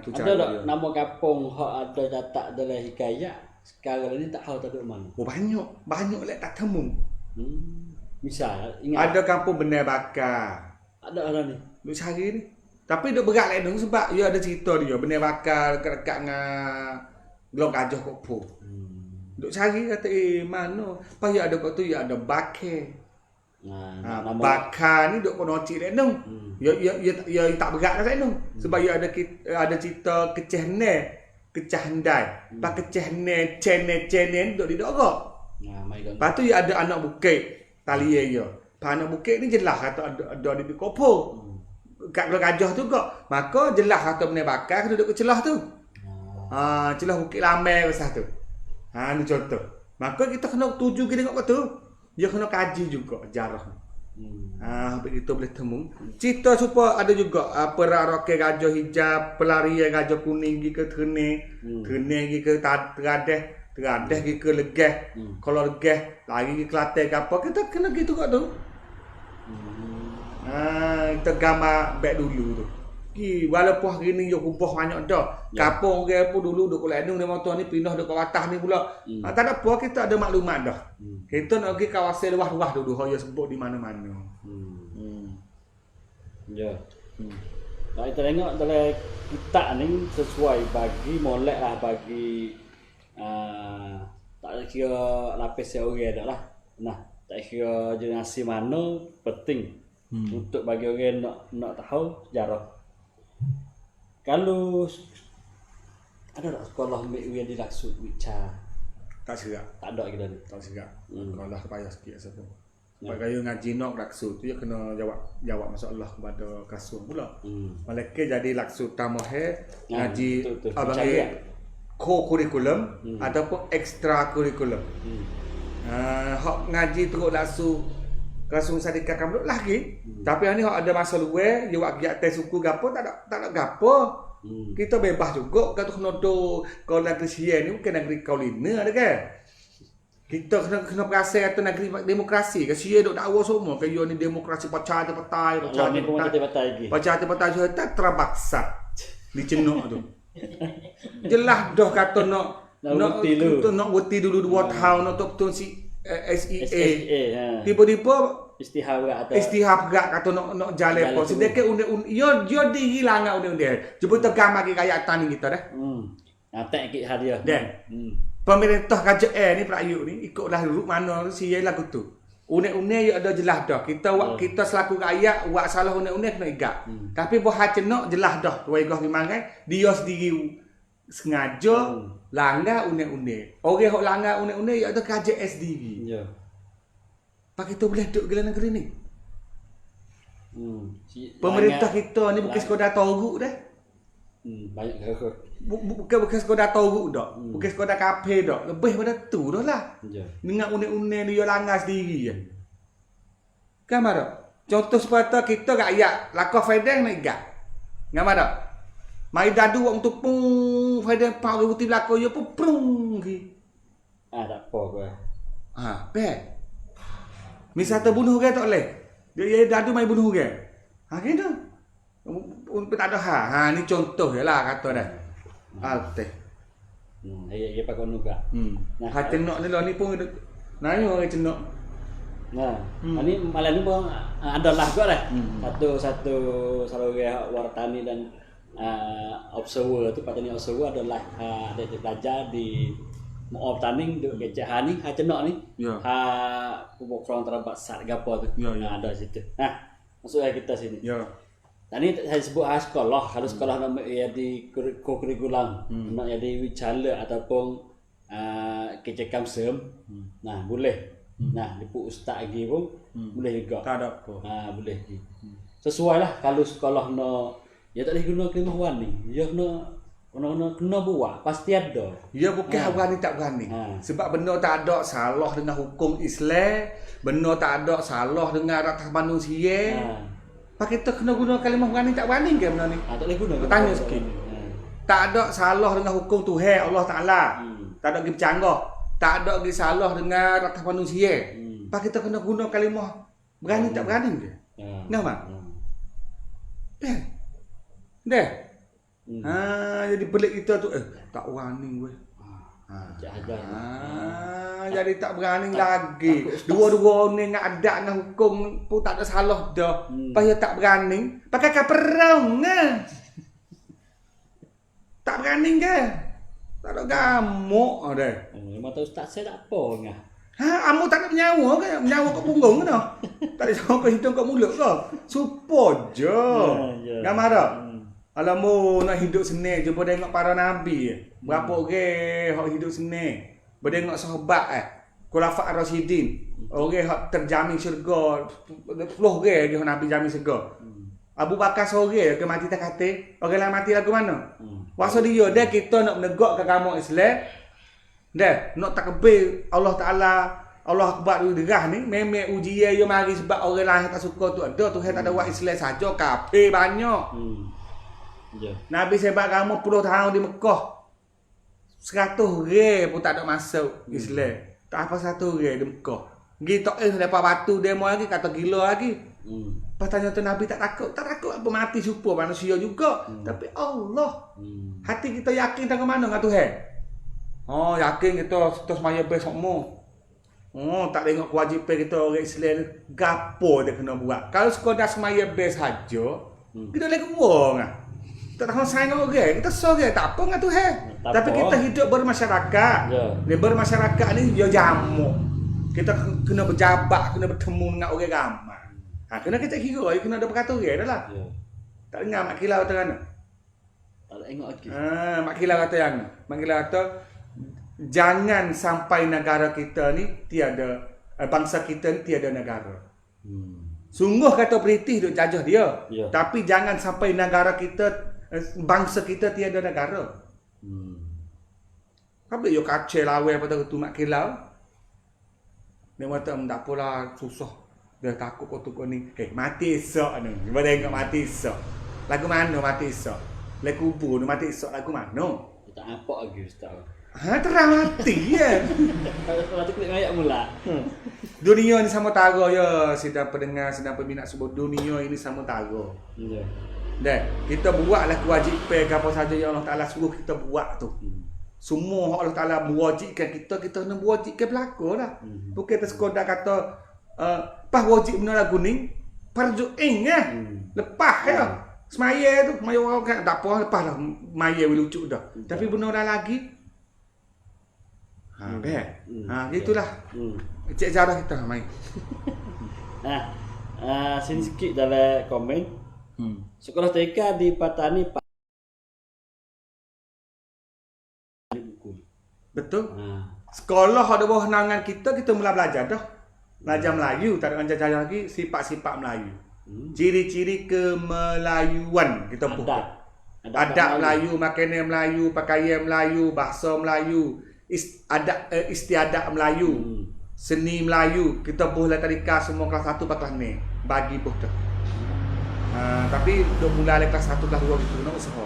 Tu ada tak nama kampung hak ada catat dalam hikayat sekarang ni tak tahu tak ada mana. Banyak lah tak temu. Misal ingat ada kampung Benar Bakar. Ada ni. Duk cari ni. Tapi duk berat lain sebab dia ada cerita dia Benar Bakar dekat dengan Blok Gajah Kopo. Duk cari kata mana? Pas ya ada kat tu ya ada Bakar. Bakar ni duk konoci lain dong. Ya tak berat lah lain dong. Sebab ya ada cerita keceh ne, kecah handai. Pas keceh ne, cene duk di dogok. Lepas tu ya ada anak bukit. Tali ya. Pas anak bukit ni jelas kata ada di Kopo. Kat Blok Gajah tu kok. Maka jelas kata Benar Bakar duduk ke celah tu. Celah Bukit Lamai besar tu. Ni contoh. Maka kita kena tuju kita tengok kat tu. Dia kena kaji juga jarah. Kita boleh temu. Cerita supaya ada juga perak roket gajah hijau, pelarian gajah kuning pergi ke Tereneng, Tereneng pergi ke Teradeh, Teradeh pergi ke Legeh. Kalau Legeh lagi ke Kelantan ke apa, kita kena gitu kat tu. Kita gambar back dulu tu. Walaupun hari ni dia rubah banyak dah. Kampung orang pun dulu duk Kelantan dia motor ni pindah dekat atas ni pula. Tak ada apa, kita ada maklumat dah. Kita nak pergi kawasan luas-luas dulu dia sebut di mana-mana. Ya. Nah, kita tengok dalam kitab ni sesuai bagi molek lah bagi tak kira lapis orang dah lah. Nah, tak kira generasi mana penting untuk bagi orang nak tahu sejarah. Kalau ada tak sekolah yang dilaksud Wicha? Tak serak. Tak ada kita ni. Tak serak. Kalau payah sikit siapa. Sebab kaya ngaji nak laksud tu dia kena jawab masalah kepada kasur pula. Malaikat jadi laksud tamohe ngaji abang co-curriculum ataupun extra curriculum. Hak ngaji teruk laksud kasung sadika kamduk lagi. Tapi ni hak ada masa luar, dia buat kegiatan suku gapo tak ada gapo. Kita bebas juga kata kena do kalau negeri Sia ni bukan negeri Kaulina ada kan. Kita kena perasa kata negeri demokrasi. Ke Sia duk dakwa semua ke ni demokrasi partai-partai, partai-partai tak terabaksa dicenuk tu. Jelas dah kata nak Nak bukti dulu. Nak bukti dulu 2 tahun untuk betul si SEA. SSA. Ha. Tiba-tiba Istihara atau istihap gak kata nak jalan Jalan apa. tu. Sedekah yo diri langak unde-unde. Jemput tegam lagi kayak tani kita dah. Atak kit hadiah. Dan pemerintah KJL ni perayu ni ikutlah dulu mana siya lagu tu. Une-une ya ada jelas dah. Kita selaku rakyat buat salah une-une kena igak. Tapi buat cenok jelas dah. Tuai gah memang dia sendiri sengaja langgar une-une. Orang hok langgar une-une ya ada KJL sendiri. Ya. Pak kita boleh duduk gila negeri ni. Pemerintah Langgar- kita ni bukan sekadar toruk dah. Banyak kerut. Bukan sekadar toruk dak. Bukan sekadar kafe dak. Lebih pada tu dah lah. Ya. Dengan une-une dia langgar sendiri je. Kan ada? Contoh seperti kita rakyat lakar fedeng nak igak. Ngam ada? Mai dadu wong tu pung fedeng pak ruti belakang yo pun prung gi. Tak apa gua. Pe. Misal terbunuh orang tak boleh. Dia dadu mai bunuh orang. Gitu. Untuk tak ada ni contoh je lah kata dah. Teh. Ia pakai nuga. Nah, cenok ni lah ni pun nanya orang cenok. Nah, ini malah ni pun adalah kau lah. Satu orang wartani dan observer tu patani observer adalah ada pelajar di mau taning duk kecek ni cenok ni. Ya. Pemokron terabak sat gapo tu. Ya, ya. Ada situ. Nah, masuklah kita sini. Ya. Tadi saya sebut sekolah, kalau sekolah nak jadi kurikulam, nak jadi wicala ataupun kecekam sem. Nah, boleh. Nah, dipu ustaz lagi pun boleh juga. Tak ada apa. Boleh. Sesuai lah kalau sekolah nak ya tak boleh guna kelimah wani. Ya kena buat, pasti ada. Ya bukan berani tak berani. Sebab benda tak ada salah dengan hukum Islam, benda tak ada salah dengan rakyat manusia. Pak kita kena guna kalimah berani tak berani ke benda ni? Tak boleh guna. Tanya sikit. Tak ada salah dengan hukum Tuhan Allah Taala. Tak ada pergi bercanggah. Tak ada pergi salah dengan rakyat manusia. Pak kita kena guna kalimah berani tak berani ke? Kenapa? Deh. Jadi pelik kita tu tak berani gue. Jadi tak berani lagi. Dua-dua ni nak ada dengan hukum pun tak ada salah dah. Payah tak berani. Pakai kaperang tak berani ke? Tak ada gamuk dah. Memang tahu ustaz saya tak apa ngah. Amu tak ada menyawa ke? Menyawa kat punggung ke dah? Tak ada sawa ke hidung kat mulut ke? Support je. Gamar tak? Alamu nak hidup senang je boleh tengok para nabi. Berapa orang hak hidup senang. Boleh tengok sahabat Khulafa ar-Rasyidin. Orang hak terjamin syurga. 10 orang dia nabi jamin syurga. Abu Bakar seorang ke mati tak kata. Orang lain mati lagu mana? Masa dia kita nak menegakkan agama Islam. Dah nak takbir Allah Taala Allah Akbar tu derah ni memang ujian dia mari sebab orang lain tak suka tu ada Tuhan tak ada buat Islam saja kafir banyak. Nabi sebab kamu 10 tahun di Mekah 100 orang pun tak ada masuk Islam. Tak apa 100 orang di Mekah. Gitu lepas batu demo lagi kata gila lagi. Pas tanya tu Nabi tak takut apa mati supo manusia juga. Tapi Allah. Hati kita yakin tengok mana dengan Tuhan. Oh yakin kita terus maya besok mu. Oh tak tengok kewajipan kita orang Islam gapo dia kena buat. Kalau sekadar semaya bes saja, kita lagi buang tak tahu saya dengan orang. Kita sorang tak apa dengan Tuhan. Tapi kita hidup bermasyarakat. Dia bermasyarakat ni dia jamu. Kita kena berjabat, kena bertemu dengan orang ramai. Kena kita kira, kena ada peraturan dah lah. Tak dengar mak kilau kata mana? Tak ada tengok lagi. Mak kilau kata yang mak kilau kata jangan sampai negara kita ni tiada bangsa kita ni tiada negara. Sungguh kata British duk jajah dia. Tapi jangan sampai negara kita bangsa kita tiada negara. Apa yo kacau lawe pada tu mak kilau. Dia kata tak apalah susah. Dia takut kau tu ni. Mati esok ni. Dia tengok mati esok. Lagu mana mati esok? Lagu kubur ni mati esok lagu mana? Tak apa lagi ustaz. Terang mati ya. Kalau tu klik ayat mula. Dunia ni sama tara ya. Sedang pendengar, sedang peminat sebuah dunia ini sama tara. Dan kita buatlah kewajipan apa saja yang Allah Taala suruh kita buat tu. semua Allah Taala mewajibkan kita kena mewajibkan belaka lah. Bukan kita sekadar kata pas wajib benda lagu ni fardu ain ya. Lepas ya. Semaya tu semaya orang kan tak apa lepas lah maya lucu dah. Tapi benda dah lagi gitulah. Cik jarah kita mai. Sini sikit dalam komen. Sekolah TK di Patani Betul. Sekolah ada bawah naungan kita mula belajar dah. Belajar Melayu, tak ada ajar lagi sifat-sifat Melayu. Ciri-ciri kemelayuan kita buat. Adat Melayu, makanan Melayu, pakaian Melayu, bahasa Melayu, istiadat Melayu, seni Melayu. Kita boleh tadika semua kelas 1 kelas ni bagi buh dah. Tapi dah mula kelas 1 kelas 2 gitu nak usaha.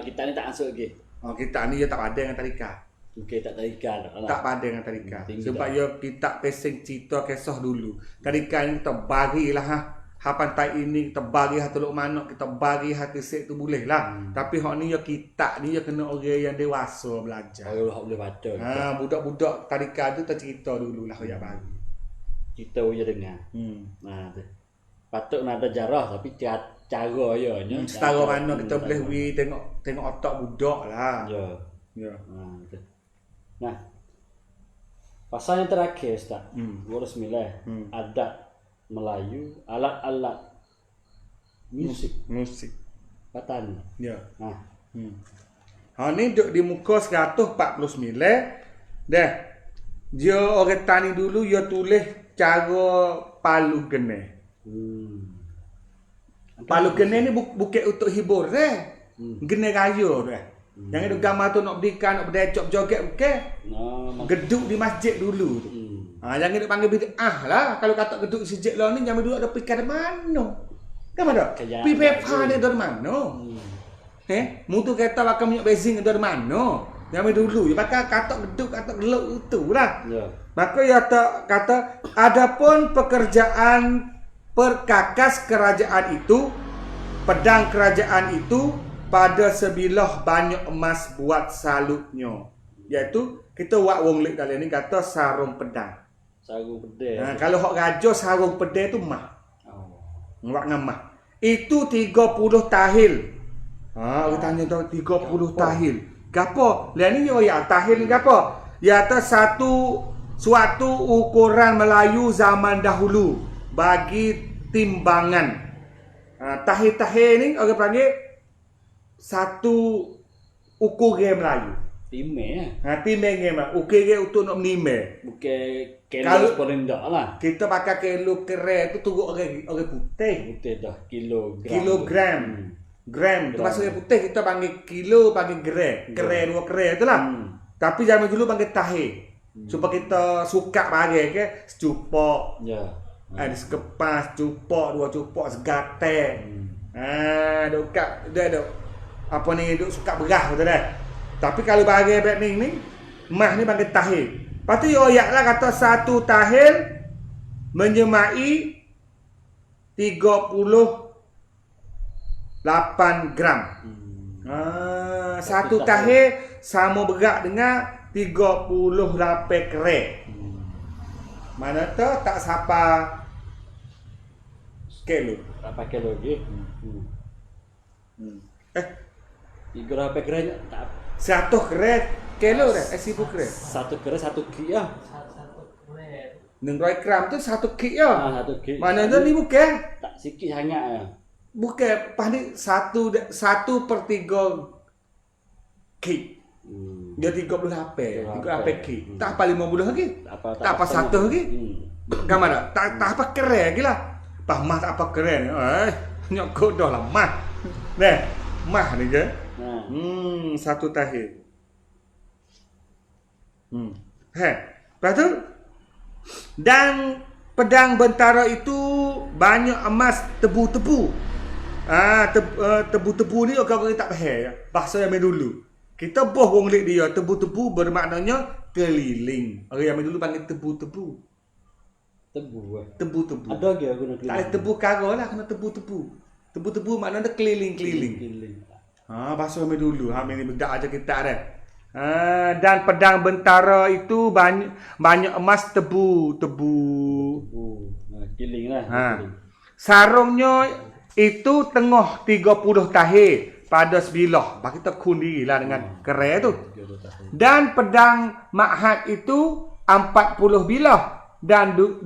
Kita ni tak masuk lagi. Kita ni dia tak ada dengan tadika. Okey, tak tadika dah. Tak pada dengan tadika. Sebab dia kita pesing cerita kisah dulu. Tadika ni kita bagilah pantai ini kita bagi teluk manuk, kita bagi kesek tu boleh lah. Tapi hak ni ya kita ni ya kena orang yang dewasa belajar. Orang hak boleh baca. Budak-budak tadika tu tak cerita dululah dia bagi. Kita boleh dengar. Tu. Patut nak ada jarah tapi cara ya nya. Setara mana kita boleh tengok otak budak lah. Ya. Tu. Nah, pasal yang terakhir Ustaz, 29 adat Melayu, alat-alat musik Patani. Ya. Ni duduk di muka 149 dah. Dia orang tani dulu dia tulis cara palu gene. Palu gene ni bukan untuk hibur gene raya dah. Jangan ada gambar tu nak berikan, nak berdecok joget bukan. Geduk di masjid dulu tu. Jangan duk panggil bid'ah lah. Kalau kata geduk sejak lah ni jangan duduk ada pikir mana. Kan ada? Pipepa dia dari mana? Mutu kereta bakal minyak benzin dari mana? Jangan dulu. Ya bakal kata geduk, kata geluk itulah. Maka ya kata adapun pekerjaan perkakas kerajaan itu, pedang kerajaan itu pada sebilah banyak emas buat salutnya. Iaitu kita buat wong lek dalam ni kata sarung pedang. Sarung pedang. Kalau hok raja sarung pedang tu mah. Buat ngamah. Itu 30 tahil. Orang tanya tu 30 tahil. Gapo? Lah ni yo ya tahil ni gapo? Ya suatu ukuran Melayu zaman dahulu bagi timbangan. Tahil-tahil ni orang panggil satu ukuran Melayu. Timeh Timeh ngema. Ukuran untuk nak menimeh. Bukan kilo seperendak lah. Kita pakai kilo keren tu turut orang putih. Putih dah Kilogram. Gram. Tu maksud orang putih kita panggil kilo, panggil gram. Keren 2 keren tu lah. Tapi zaman dulu panggil tahil. Supaya kita suka bagi ke secupak. Ada sekepas, cupak, 2 cupak, segatek. Dia ada apa ni duk suka berah betul dah. Tapi kalau bagi back ni mah ni panggil tahil. Lepas tu ayatlah kata satu tahil menyemai 38 gram. Satu tahil sama berat dengan 38 kere. Mana tu tak sapa kilo. Tak pakai lagi. 38 kere tak 100 kere kilo dah, 1000 kere. 1 kere 1 kilo ya. 100 gram tu 1 kilo ya. 1 kilo. Mana tu ni bukan? Tak sikit sangat ya. Bukan, pas ni 1/3 kilo. Dia 38 kilo. Tak apa 50 lagi. Tak apa 100 lagi. Gambar tak? Tak apa keren lagi lah. Pas mah tak apa keren. Nyok dah lah mah. Nah, mah ni ke? Satu tahil. Lepas tu dan pedang bentara itu banyak emas tebu-tebu. Tebu-tebu ni orang tak faham bahasa yang dulu. Kita boh wong lek dia tebu-tebu bermaknanya keliling. Orang yang dulu panggil tebu-tebu. Tebu-tebu. Ada ke aku nak keliling? Tak tebu kara lah, kena tebu-tebu. Tebu-tebu maknanya keliling-keliling. Bahasa kami dulu. Kami ni bedak aja kita dah. Dan pedang bentara itu banyak emas tebu. Kiling lah. Kiling. Sarungnya itu tengah 30 tahun pada sebilah. Bagi kita kundi lah dengan kerai tu. Dan pedang Ma'had itu 40 bilah dan 20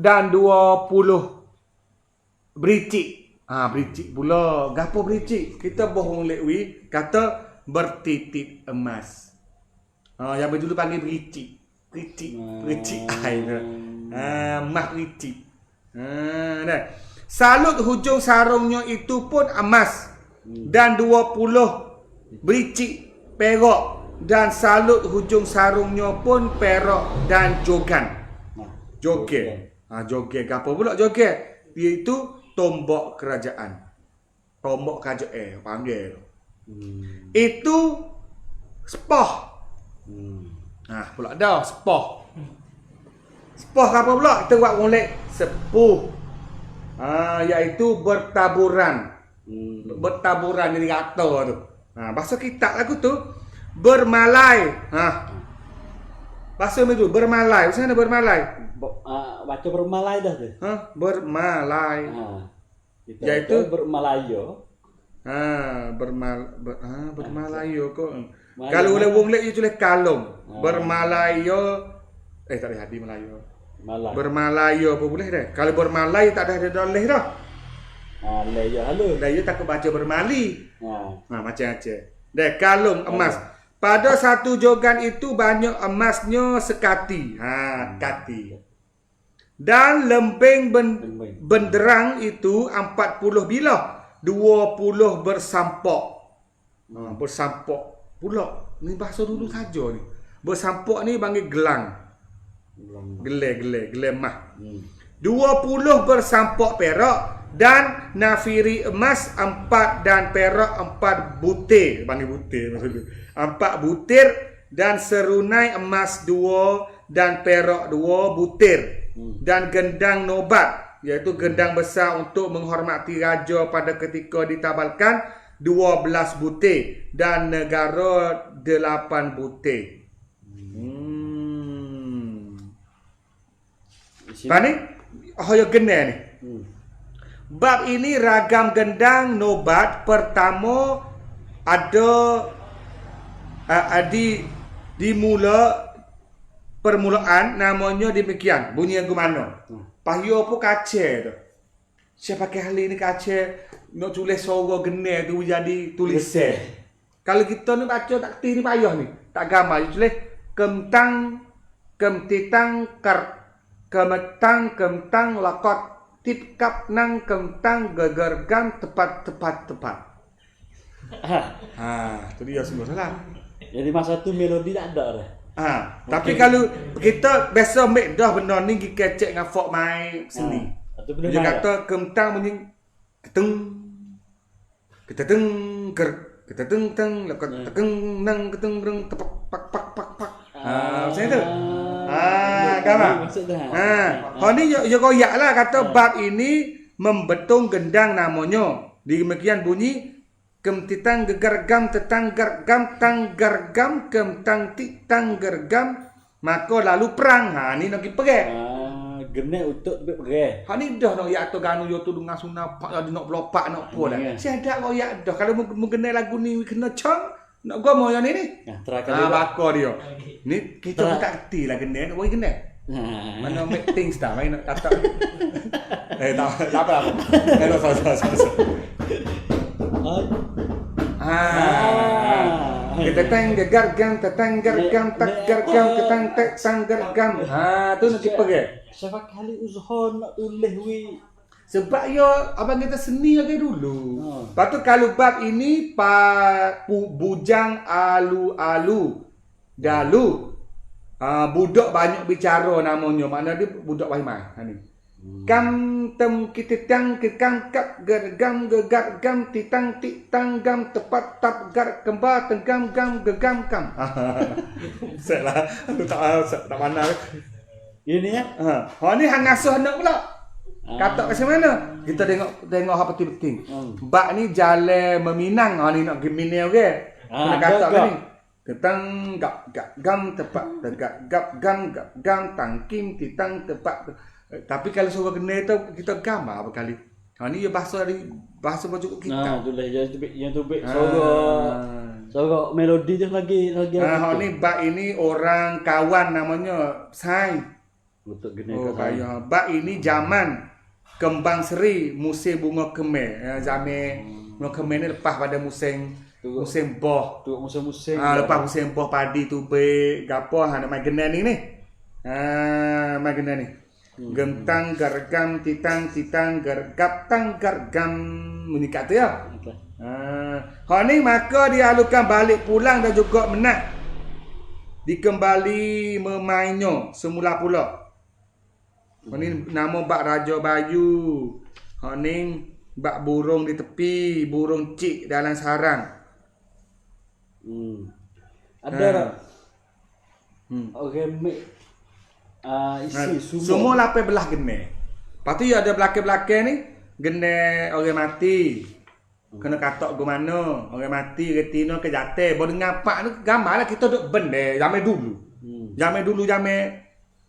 bericik. Bericik pula. Gapo bericik? Kita bohong lekwi kata bertitik emas. Yang dulu panggil bericik. Bericik air. Emas bericik. Salut hujung sarungnya itu pun emas dan 20 bericik perak, dan salut hujung sarungnya pun perak dan jogan. Joget. Joget apa pula joget? Iaitu tombak kerajaan. Tombak kerajaan panggil. Itu sepah. Pula dah sepah. Sepah apa pula? Kita buat molek sepuh. Iaitu bertaburan. Bertaburan jadi kata tu. Bahasa kitab lagu tu bermalai. Bahasa itu bermalai. Macam mana bermalai? Baca bermalai dah tu. Bermalai. Iaitu bermalayo. Bermalayo kok. Kalau oleh wong lek dia tulis kalung. Bermalayo. Tak ada hadi Melayu. Bermalayo apa boleh dah. Kalau bermalai tak ada doleh dah. Layo halo. Layo takut baca bermali. Macam-macam. Dah kalung emas. Pada satu jogan itu banyak emasnya sekati. Kati. Dan lempeng benderang itu 40 bilah. 20 bersampak. Bersampak pula. Ni bahasa dulu saja ni. Bersampak ni panggil gelang. Gelai emas. 20 bersampak perak dan nafiri emas 4 dan perak 4 butir. Panggil butir maksudnya. 4 butir dan serunai emas 2 dan perak 2 butir. Dan gendang nobat, iaitu gendang besar untuk menghormati raja pada ketika ditabalkan 12 butir dan negara 8 butir. Ni hoyo gene ni. Bab ini ragam gendang nobat pertama ada permulaan namanya demikian. Bunyi yang mana? Pahyo pun kaca tu. Siapa pakai hal ini kaca nak tulis suara gene tu jadi tulisan. Kalau kita ni baca tak kerti ni payah ni. Tak gambar tulis kemtang kemtitang kemtang lakot tipkap nang kemtang gegergam tepat. Tu dia semua salah. Jadi masa tu melodi tak ada dah. Tapi kalau kita biasa make dah benda ni kita kecek dengan folk mai seni. Dia kata kemtang bunyi keteng keteng lakot tekeng nang keteng reng tepak pak. Macam tu. Gambar. Ni yo koyak lah kata bab ini membetung gendang namanya. Demikian bunyi kemtitang gegergam tetang gergam tang gergam kemtang titang gergam maka lalu perang. Ni nak pergi pergi. Gene untuk pergi. Ni dah nak yak tu ganu yo tu dengan sunah pak nak belopak nak apa dah. Siada koyak dah kalau mu gene lagu ni kena cang nak gua mau yang ni. Bakar dia. Ni kita pun tak kerti lah gene nak buat gene. Mana make things dah main nak tak. Tak apa. Hello sorry. Kita gergam tetang gergam tak gergam ketang tek sang gergam. Tu nak pergi. Siapa kali uzhon nak tulis wi. Sebab yo abang kita seni lagi dulu. Lepas tu kalau bab ini bujang alu-alu dalu. Budak banyak bicara namanya. Makna dia budak wahimah. Ni. Kam tem kititang kekang kap gergam gegargam titang titang gam tepat tap gar kembar tenggam gam gegam kam. Setlah. Tu tak mana. Ini ya. Ni hang ngasuh anak pula. Katok ke mana? Kita tengok apa penting. Bak ni jalan meminang. Ha ni nak gemini okey. Kena katok ke ni. Ketang gap gam tepat tegak gap gam tangkim titang tepat. Tapi kalau suruh kena tu kita gambar apa kali. Ha ni bahasa baju kita. Nah, itulah yang tu suruh melodi je lagi Ha ni bak ini orang kawan namanya Sai. untuk gini Oh kaya bak ini zaman kembang seri musim bunga kemer. Zaman bunga kemer ni lepas pada musim boh. tu musim-musim. Lepas musim boh padi tu be gapo nak main genan ni. Main genan ni. Gentang gargam titang gargap tang gargam menyikat tu ya. Okay. Ni maka dialukan balik pulang dan juga menat. Dikembali memainnya semula pula. Ni nama bak Raja Bayu. Ni bak burung di tepi, burung cik dalam sarang. Ada orang isi semua 8 belah gene. Lepas tu ada belakang-belakang ni gene orang mati. Kena katok ke mana? Orang mati retina ke jatuh. Baru ngapak tu gambarlah kita duk benda zaman dulu.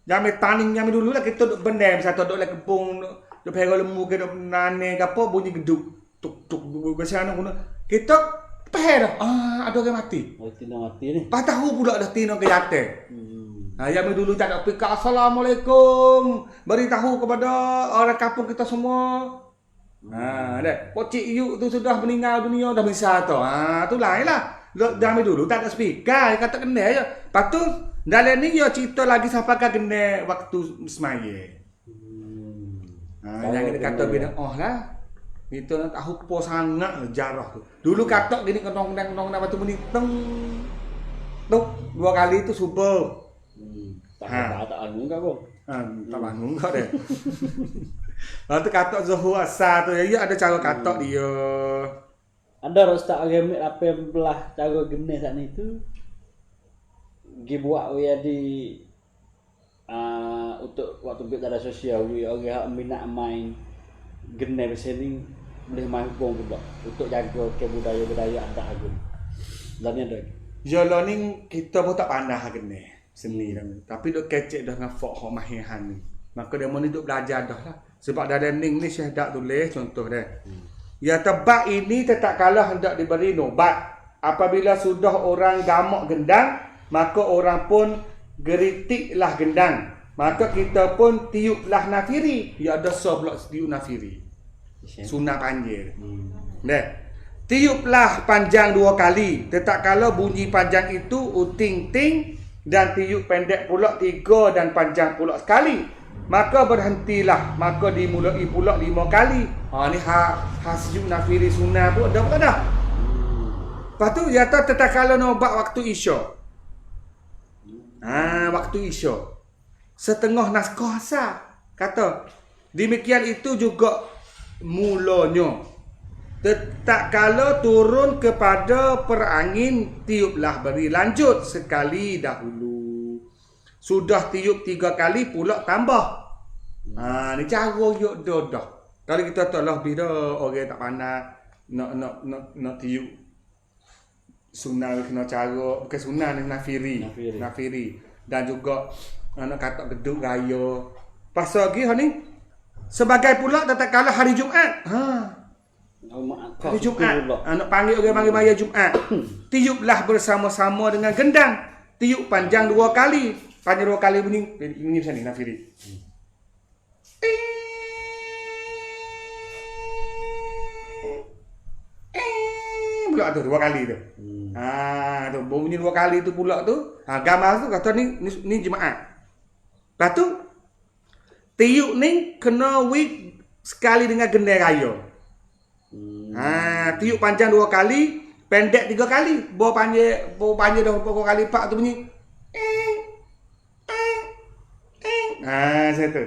Zaman taning zaman dulu lah kita duk benda misal duk le kebun duk pera lembu ke duk nane ke apa bunyi geduk tuk tuk ke sana guna. Kita pahal dah. Ada orang mati. Tina mati ni. Pas tahu pula dah tina ke jatuh. Zaman dulu tak ada pika assalamualaikum. Beritahu kepada orang kampung kita semua. Dah. Pocik yuk tu sudah meninggal dunia dah besar tu. Tu lain lah. Zaman dulu tak ada speaker, kata kena je. Lepas tu dalam ni dia cerita lagi sampai ke kena waktu semaya. Yang kita kata bina lah. Kita nak tahu po sangat jarah tu. Dulu katok gini kenong batu meni teng. Tuk 2 kali tu super. Tak bangun kau bang. Tak bangun kau deh. Lalu tu katok Zuhur Asar tu ya ada cara katok dia. Ada rostak remit apa yang belah cara gene saat ni tu. Gi buat we di untuk waktu berita sosial we orang hak minat main gene sini boleh main hubung pula untuk jaga budaya-budaya adat agung. Dan ada. Jolo ni kita pun tak pandai gene seni dah. Tapi duk kecek dah dengan fok hok mahihan ni. Maka dia ni duk belajar dah lah. Sebab dah ning ni Syekh dak tulis contoh dia. Ya tebak ini tetap kalah hendak diberi nobat. Apabila sudah orang gamak gendang, maka orang pun geritiklah gendang. Maka kita pun tiuplah nafiri. Ya ada pula tiup nafiri. Sunat panjang. Dah. Tiuplah panjang 2 kali. Tetap kalau bunyi panjang itu uting ting dan tiup pendek pula 3 dan panjang pula sekali. Maka berhentilah, maka dimulai pula 5 kali. Ni hasjud nafiri sunnah pun ada tak dah. Lepas tu ya tetap kalau nobat waktu isyak. Waktu isyak. Setengah naskah asal. Kata demikian itu juga mulanya. Tetap kalau turun kepada perangin tiuplah beri lanjut sekali dahulu. Sudah tiup 3 kali pula tambah. Ni cara yuk dah. Kalau kita tak lebih dah orang tak pandai nak tiup sunnah kena cara bukan sunnah ni nafiri. Dan juga nak kata geduk raya. Pasal lagi ni sebagai pula tak kalah hari Jumaat. Hari Jumaat. Nak panggil orang panggil maya Jumaat. Tiuplah bersama-sama dengan gendang. Tiup panjang 2 kali. Panjang 2 kali bunyi macam ni nafiri. Pula tu 2 kali tu. Tu bunyi 2 kali tu pula tu. Gambar tu kata ni Jumaat. Lepas tu tiup ni kena wig sekali dengan gendang raya. Tiup panjang 2 kali, pendek 3 kali. Bawa panjang dah 2 kali 4 tu bunyi. Saya tu.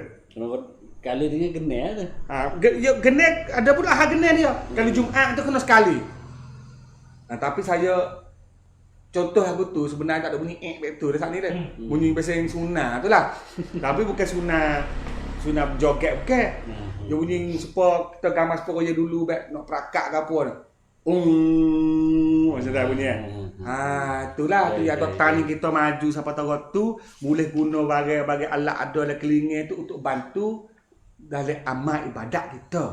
Kali dia gene tu. Gene ada pula gene dia. Kali Jumaat tu kena sekali. Tapi saya contoh aku tu sebenarnya tak ada bunyi betul dah saat ni dah. Bunyi bahasa yang sunnah tu lah. Tapi bukan sunnah sunat joget bukan. Dia bunyi supaya kita gambar supaya dia dulu baik nak perakak ke apa ni. Macam tu bunyi. Itulah tu yang tani kita maju sampai tahu tu boleh guna bagai alat ada dalam kelingin tu untuk bantu dalam amal ibadat kita.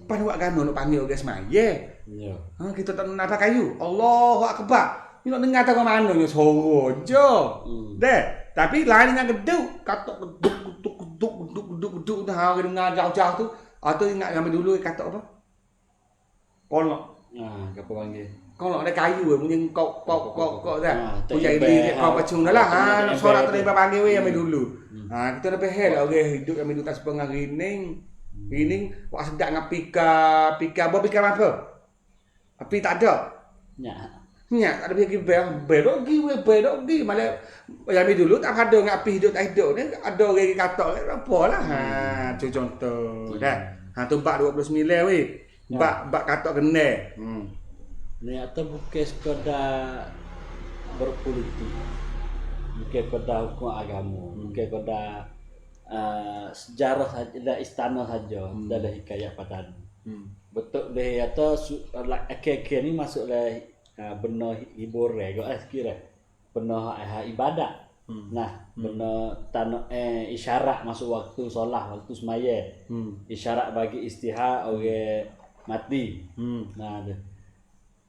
Lepas ni buat gano nak panggil orang semaya. Ya. Kita tak nak apa kayu. Allahu Akbar. Ni nak dengar tahu mana ni suara je. Deh. Tapi lain dengan geduk. Kata geduk dah orang dengar jauh-jauh tu. Atau ingat zaman dulu kata apa? Kolok. Apa panggil? Kolok ada kayu punya kok dah. Tak Punya ibat, ini kau pacung dah lah. Nak sorak ibat. terlibat panggil we zaman dulu. Kita dah behel orang hidup yang hidup tak sepengah rining. Rining wak sedap dengan pika apa? Api tak ada. Ya. Tak ada pergi berogi. Malah yang dulu tak ada dengan api hidup tak hidup ni. Ada orang kata apa lah. Tu contoh. Dah. Tu bak 29 weh. Bak kata kena. Ni atau bukan sekadar berpolitik. Bukan sekadar hukum agama. Bukan sekadar sejarah saja, dah istana saja, dah hikayat Patani. Betul deh atau akhir-akhir ni masuklah benar hiburan kau kira benar ibadat. Nah, benar tanah isyarat masuk waktu solat, waktu semaya. Isyarat bagi istihar orang mati. Nah,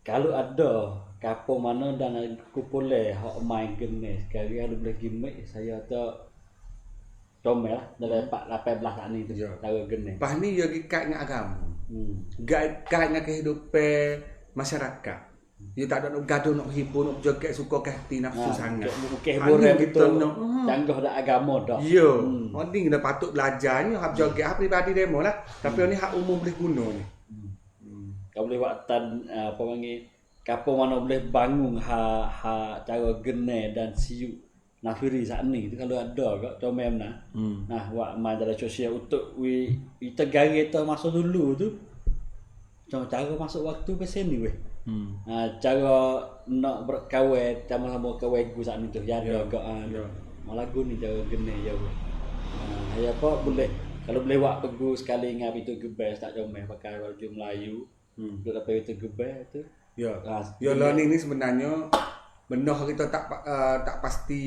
kalau ada kampung mana dan kupole hok main genes sekali ada boleh gimmick saya tu comel lah dalam 18 saat ni tu tahu genes. Pas ni dia kait dengan agama. Kait dengan kehidupan masyarakat. Dia tak ada nak gaduh, nak hibur, nak joget suka hati nafsu sangat. Bukan hiburan betul. Canggah dak agama dak. Ya. Mending dah patut belajar ni hak joget hak pribadi demo lah. Tapi ni hak umum boleh guna ni. Kau boleh waktan apa panggil kampung mana boleh bangun cara gene dan siu nafiri saat ni tu kalau ada kat comem nah. Nah buat main dalam sosial untuk kita gari tu masuk dulu tu. Cara masuk waktu ke sini weh. Cara nak berkawin sama-sama kawin gu saat ni tu ya ada agak malagu ni cara gene ya weh. Ya apa boleh kalau boleh buat pegu sekali ngap itu gebes tak comem pakai baju Melayu. Duduk dapat itu gebel tu. Ya. Learning ni sebenarnya benda kita tak pasti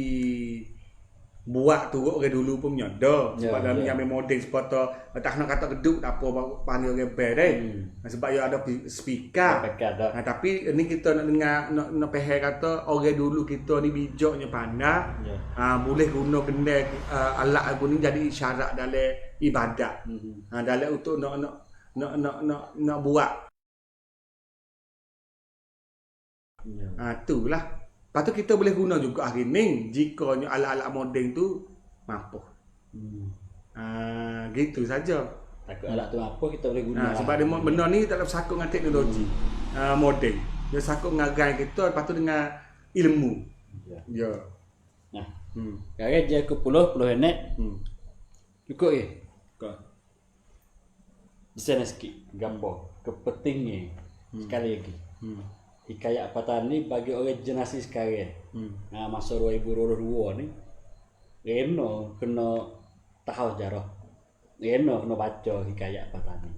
buat tu orang dulu pun punya dah. Sebab dalam yang modern sebab tak nak kata geduk tak apa panggil orang bel deh. Sebab dia ada speaker. Tapi ni kita nak dengar nak faham kata orang dulu kita ni bijaknya pandai. Boleh guna benda alat aku ni jadi isyarat dalam ibadat. Dalam untuk nak buat. Itulah. Lepas tu kita boleh guna juga hari ni jika alat-alat moden tu mampu. Gitu saja. Takut alat tu apa kita boleh guna. Sebab dia benda ni tak ada sakut dengan teknologi. Moden. Dia sakut dengan agama kita lepas tu dengan ilmu. Ya. Nah. Sekarang dia ke 10 minit. Cukup ke? Kau. Bisa sikit gambar kepentingnya sekali lagi. Hikayat Patani bagi orang generasi sekarang. Masa 2022 ni Reno kena tahu sejarah. Reno kena baca hikayat Patani.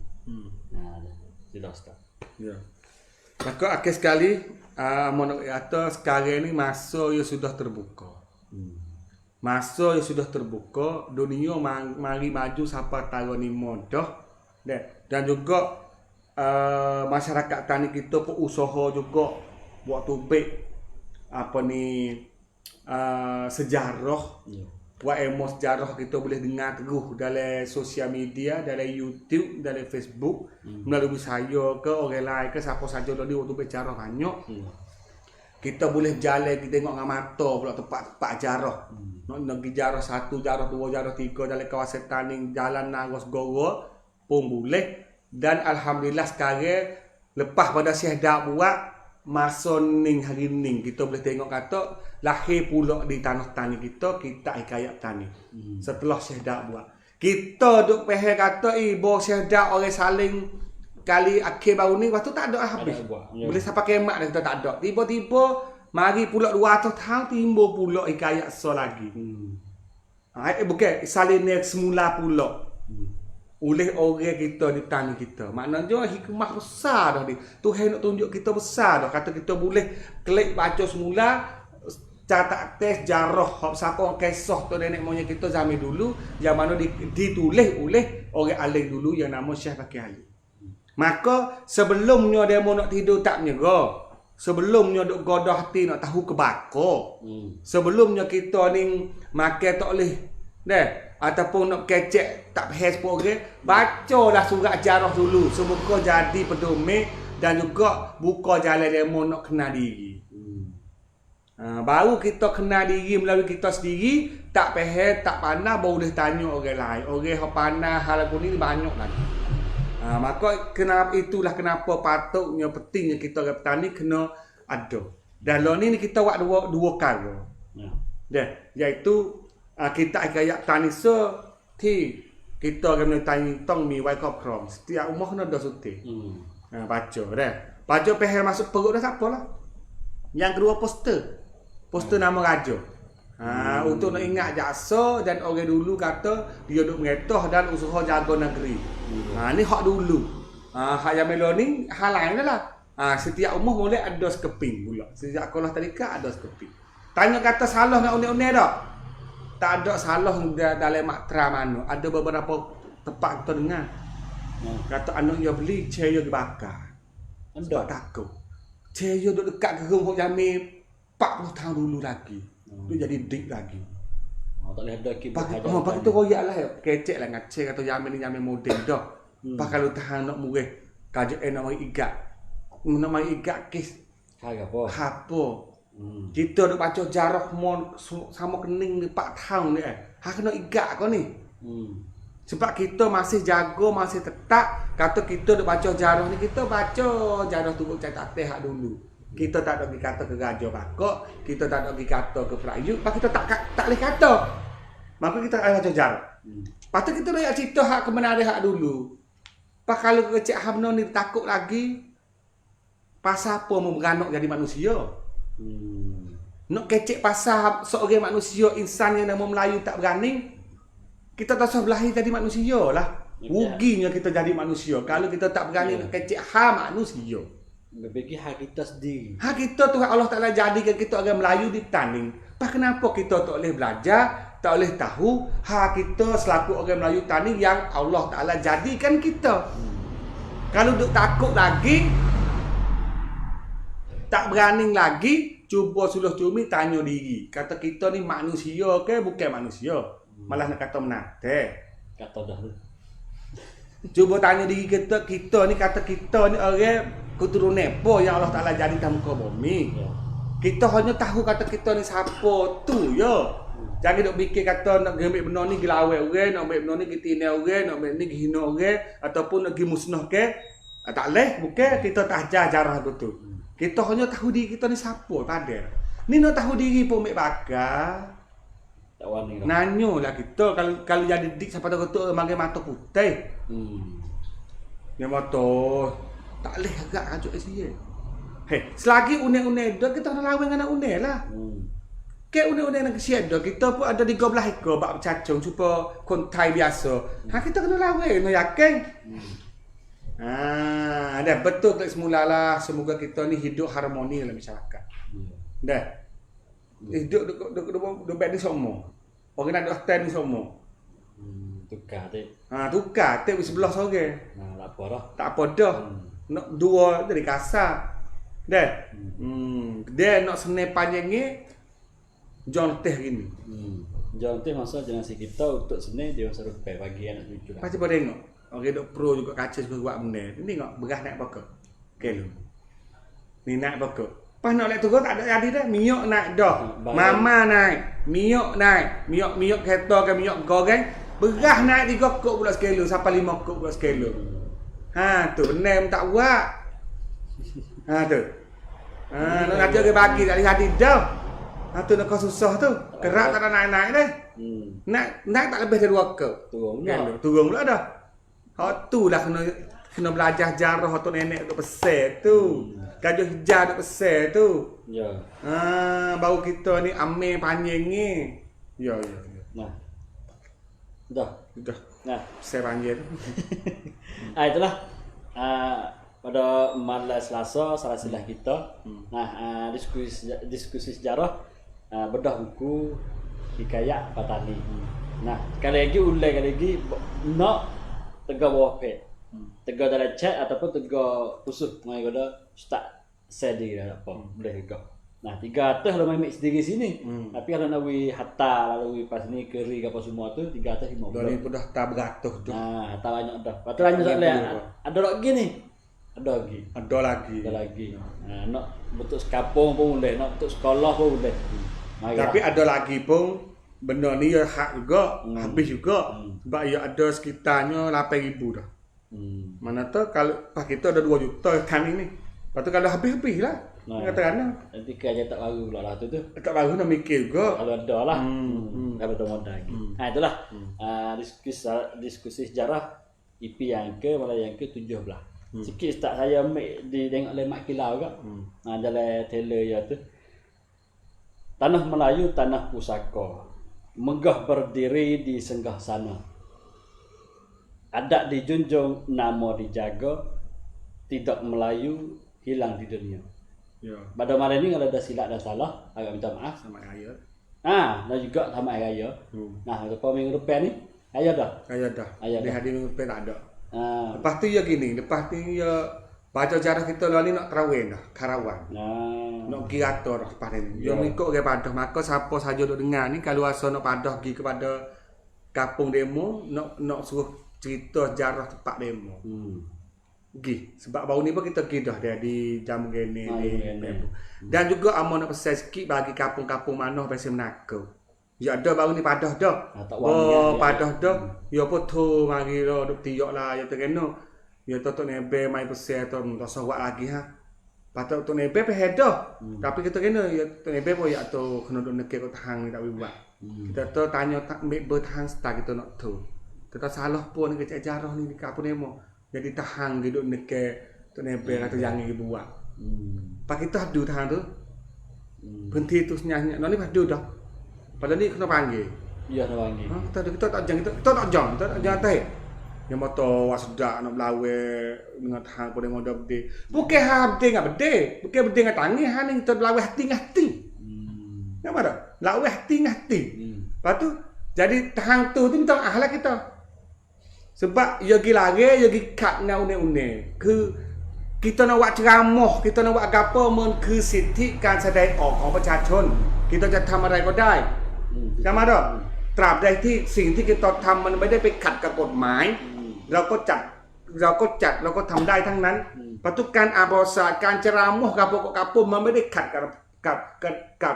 Sudah start. Ya. Maka akhir sekali monok kata sekarang ni masa yang sudah terbuka. Masa yang sudah terbuka, dunia mari maju sampai tahun ni mudah. Dan juga masyarakat tani kita pun usaha juga buat tubik apa ni sejarah. Buat ilmu sejarah kita boleh dengar terus dalam sosial media, dalam YouTube, dalam Facebook, melalui saya ke orang lain ke siapa saja tadi waktu berjarah banyak. Kita boleh berjalan kita tengok dengan mata pula tempat-tempat jarah. Nak pergi jarah 1, jarah 2, jarah 3 dalam kawasan tani jalan Naros Goro pun boleh. Dan alhamdulillah sekarang lepas pada Syekh dak buat masa ning hari ning kita boleh tengok kata lahir pula di tanah tani kita hikayat tani. Setelah Syekh dak buat. Kita duk faham kata ibu Syekh dak orang saling kali akhir baru ni waktu tak ada habis. Boleh sampai kiamat dah kita tak ada. Tiba-tiba mari pula 200 tahun timbul pula hikayat so lagi. Bukan salin semula pula. Oleh orang kita di tangan kita. Maknanya hikmah besar dah ni. Tuhan nak tunjuk kita besar dah. Kata kita boleh klik baca semula, catat teks jarah hak siapa orang kisah tu nenek moyang kita zaman dulu yang mana ditulis oleh orang alim dulu yang nama Syekh Bakir Ali. Maka sebelumnya dia mau nak tidur tak menyerah. Sebelumnya duk godah hati nak tahu kebakar. Sebelumnya kita ni makan tak boleh. Ataupun nak kecek tak faham program, bacalah surat jarah dulu. Semoga jadi pedoman dan juga buka jalan demo nak kenal diri. Baru kita kenal diri melalui kita sendiri, tak faham, tak pandai, baru boleh tanya orang lain. Orang yang pandai hal ni banyak lagi. Maka itulah kenapa patutnya pentingnya kita orang petani kena ada. Dan lo ni kita buat dua kali. Iaitu kita akan tani thì kita akan tani tong mi wai kop krom. Setiap rumah kena ada suti. Baca dah. Baca faham masuk perut dah siapa lah. Yang kedua poster. Poster nama raja. Untuk nak ingat jaksa dan orang dulu kata dia duk mengetah dan usaha jaga negeri. Ni hak dulu. Hak yang melo ni hal lain lah. Setiap rumah boleh ada sekeping pula. Sejak sekolah tadika ada sekeping. Tanya kata salah nak unik-unik dak? Tak ada salah dalam matra mana. Ada beberapa tempat kita dengar. Kata anak dia beli cahaya dibakar. Sebab takut. Cahaya duduk dekat gerung hok jamil 40 tahun dulu lagi. Dia jadi dik lagi. Tak boleh ada kibat. Pak itu royak lah. Kecek lah ngacir kata jamil ni jamil moden dah. Pak kalau tahan nak murih. Kajak nak mari igat. Nak mari igat kes. Apa? Kita duk baca jarah mon sama kening ni 4 tahun ni kena igat kau ni. Sebab kita masih jaga, masih tetap kata kita duk baca jarah ni, kita baca jarah turut catat teh hak dulu. Kita tak ada pergi kata ke Raja Bakok, kita tak ada pergi kata ke Perayu, kita tak boleh kata. Maka kita akan baca jarah. Patut kita nak cerita hak kebenaran hak dulu. Pak kalau kecek hamno ni takut lagi pasal apa mau beranak jadi manusia? Nak kecek pasal seorang manusia insan yang nama Melayu tak berani, kita tak usah belahi jadi manusia lah. Ruginya kita jadi manusia kalau kita tak berani nak kecek manusia. Bagi hak kita sendiri. Hak kita tu Allah Ta'ala jadikan kita orang Melayu di tanding. Pak kenapa kita tak boleh belajar, tak boleh tahu hak kita selaku orang Melayu tanding yang Allah Ta'ala jadikan kita. Kalau duk takut lagi, tak berani lagi, cuba suluh cumi tanya diri. Kata kita ni manusia ke bukan manusia? Malah nak kata menate. Kata dah tu. Cuba tanya diri kita ni kata kita ni orang keturunan apa yang Allah Ta'ala jadikan muka bumi. Kita hanya tahu kata kita ni siapa tu ya. Jangan duk fikir kata nak ambil benda ni gilawai orang, nak ambil benda ni gitina orang, nak ambil ni gihina orang ataupun nak gi musnah ke. Tak leh, bukan kita tak ajar jarah betul. Kita hanya tahu diri kita ni siapa, tak ada. Ni nak tahu diri pun ambil bakar. Tak wani lah. Nanyolah kita kalau jadi dik siapa tahu betul manggil mata putih. Dia mata tak leh agak kajuk dia. Selagi unik-unik dah kita nak lawan dengan unik lah. Ke unik-unik nak kesian dah kita pun ada 13 ekor bak bercacung supaya kontai biasa. Kita kena lawan, nak yakin. Dah betul tak semula lah. Semoga kita ni hidup harmoni dalam masyarakat. Dah. Hidup duk baik ni semua. Orang nak duk stand ni semua. Tukar tu. Tukar tu sebelah seorang. Tak apa dah. Tak apa dah. Nak dua dari kasar. Dah. Dia nak senai panjang ni John teh gini. John teh masa jenazah kita untuk senai dia suruh bagi anak cucu lah. Pasti pada tengok. Orang duk pro juga kaca juga buat benda. Ni tengok beras naik pokok. Kilo. Ni naik pokok. Pas nak naik turun tak ada jadi dah. Minyak naik dah. Mama naik. Minyak naik. Minyak kereta ke minyak goreng. Beras naik 3 kok pula sekilo. Sampai 5 kok pula sekilo. Tu benar tak buat. Tu. Nak nanti orang bagi tak jadi dah. Tu nak kau susah tu. Kerak tak ada naik-naik dah. Naik tak lebih dari 2 kok. Turun pula dah. Tu lah kena belajar jarah atau nenek tu pesel tu. Gajuh hijau tu pesel tu. Ya. Baru kita ni amil panjang ni. Ya. Nah, Dah. Sudah. Nah, Saya panggil. itulah pada malam Selasa salah kita. Nah, diskusi sejarah bedah buku hikayat Patani. Nah, kali lagi nak tegak bawah pet. Tegak dalam chat ataupun tegak khusus mai kata start sedi apa boleh juga. Nah, 300 kalau main mix sendiri sini. Tapi kalau nak wi hatta lalu pas ni keri apa semua tu 350. Dari pun dah tak beratus tu. Nah, hatta banyak dah. Patut lanjut ada lagi ni. Ada lagi. Ada lagi. Ada lagi. Nah, nak bentuk sekampung pun boleh, nak bentuk sekolah pun boleh. Tapi ada lagi pun benda ni ya hak juga, habis juga. Sebab ya ada sekitarnya 8,000 dah. Mana tu kalau pas kita ada 2 juta time ini. Lepas tu kalau habis-habis lah. Katakan nanti kerja tak baru pula lah tu. tak baru nak mikir juga. Kalau ada lah. Kalau ada modal lagi. Nah, itulah diskusi sejarah IP yang malah yang ke-17. Sikit start saya ambil tengok lemak kilau juga. Jalan Taylor ya tu. Tanah Melayu, tanah pusaka. Megah berdiri di senggah sana. Adat dijunjung, nama dijaga. Tidak Melayu, hilang di dunia. Ya. Pada malam ni kalau ada silap dan salah, agak minta maaf. Sama ayat. Dan juga sama raya. Nah, lepas minggu depan ni, raya dah. Ayat dah. Ayat Di dah. hari minggu depan tak ada. Ah. Lepas tu ya gini, lepas tu ya baca jarah kita lah ni nak terawih dah, Karawan. Nak pergi rata dah lepas ni. Dia mengikut ke padah. Maka siapa saja duk dengar ni kalau asa nak padah pergi kepada kampung demo, nak suruh cerita jarah tempat demo. Pergi. Sebab baru ni pun kita pergi dah dia di jam gini ni. Dan juga amo nak pesan sikit bagi kampung-kampung mana pasal Menaka. Ya ada baru ni padah dah. tak wangi Padah dah. Ya apa tu mari lah duk tiok lah ya terkena. Ya tu nebe mai pesan tu tak sawak lagi ha. Patut tu nebe pe dah. Tapi kita kena ya tu nebe pun ya tu kena duk nekek kat hang ni tak buat. Kita tu tanya tak ambil bertahan start kita nak tu. Kita salah pun ke jarah ni dekat apa demo. Jadi tahan hidup nekek tu nebe atau jangan buat. Pak kita adu tahan tu. Berhenti tu senyap-senyap. Ni padu dah. Pada ni kena panggil. Ya, nak wangi. Kita tak jang kita tak jang atas. Yang motor wak sedak nak belawe dengan tahan pada modal bede. Bukan habde ngah bede. Bukan bede ngah tangi ha ni kita belawe hati. Nampak tak? Belawe hati. Lepas tu jadi tahan tu minta maaf lah kita. Sebab ya gi lagi ya gi kat na une-une. Ke kita nak buat ceramah, kita nak buat apa menคือสิทธิการแสดงออกของประชาชน kita จะทำอะไรก็ได้ใช่ไหมดอกตราบใดที่สิ่งที่kitaทำมันไม่ได้ไปขัดกับกฎหมายเราก็จัดเราก็ทำได้ทั้งนั้นปัจจุบันอาบอศาสตร์การจรามกับพวกมันไม่ได้ขัดกับ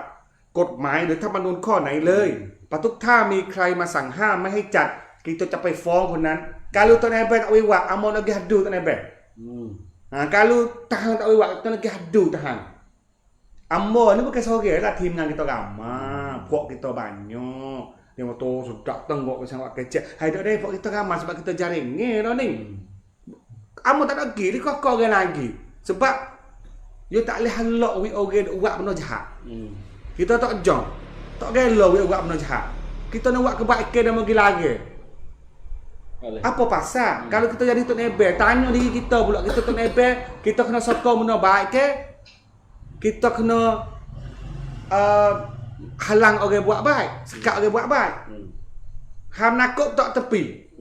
กฎหมายหรือธรรมนูญข้อไหนเลยปัจจุบันถ้ามีใครมาสั่งห้ามไม่ให้จัดkita จะไปฟ้องคนนั้น kalau tak naik tak wiwa amo lagi hadu tak naik kalau tahan tak wiwa kita lagi hadu tahan amo ni bukan seorang lah tim dengan kita ramai pok kita banyak yang motor sudah tenggok ke sangat kecil hai tak deh pok kita ramai sebab kita jaring ni dah ni amo tak nak pergi kau lagi sebab you tak boleh halak wi orang buat benda jahat kita tak jong tak gelo wi buat benda jahat kita nak buat kebaikan dan bagi lagi. Apa pasal? Kalau kita jadi tok nebe, tanya diri kita pula kita tok nebe, kita kena sokong benda baik ke? Kita kena halang orang buat baik, sekat orang buat baik. Ham nakut tak tepi.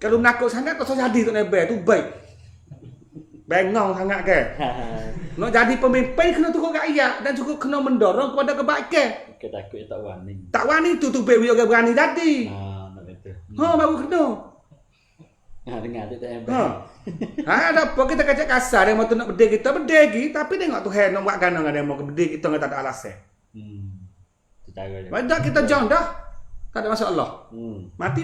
Kalau nakut sangat tak usah jadi tok nebe tu baik. Bengong sangat ke? Nak jadi pemimpin kena tukar rakyat dan juga kena mendorong kepada kebaikan. Kita takut tak wani. Tak wani tu baik orang berani jadi. Nak betul. Baru kena. Dengar tu tak hebat. Ada apa kita kacak kasar yang nak berdiri kita berdiri tapi tengok Tuhan nak buat gana dengan demo berdiri kita tak ada alasan. Cara je. Badak kita jang dah. Tak ada masalah. Mati.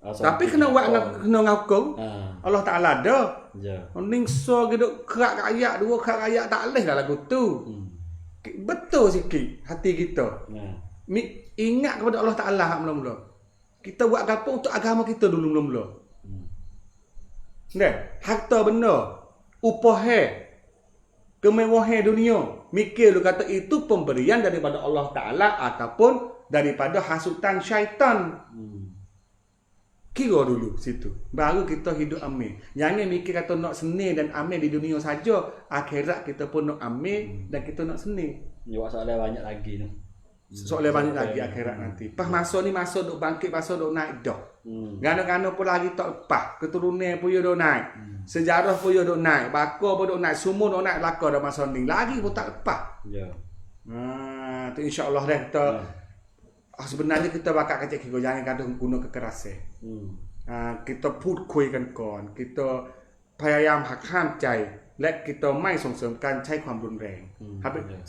Tapi kena buat kena ngaku. Allah Taala dah. Ya. Mending so gitu kerak rakyat dua kerak rakyat tak leh dah lagu tu. Betul sikit hati kita. Ingat kepada Allah Taala hak mula-mula. Kita buat apa untuk agama kita dulu mula-mula. Harta benda, upah, kemewahan dunia. Mikir lu kata itu pemberian daripada Allah Ta'ala ataupun daripada hasutan syaitan. Kira dulu situ. Baru kita hidup amin. Jangan mikir kata nak seni dan amin di dunia saja. Akhirat kita pun nak amin dan kita nak seni. Jawab soalan banyak lagi tu. Soalnya banyak lagi akhirat nanti. Pas masa ni masa duk bangkit, masa duk naik dah. Gana-gana pun lagi tak lepas. Keturunan pun duk naik. Sejarah pun duk naik. Bakar pun duk naik. Semua duk naik belakang dah masa ni. Lagi pun tak lepas. Ya. Tu insya-Allah dah kita sebenarnya kita bakal kecek kita jangan kata guna kekerasan. Kitaพูดคุยกันก่อน kita พยายามหักห้ามใจ และ kita ไม่ส่งเสริมการใช้ความรุนแรง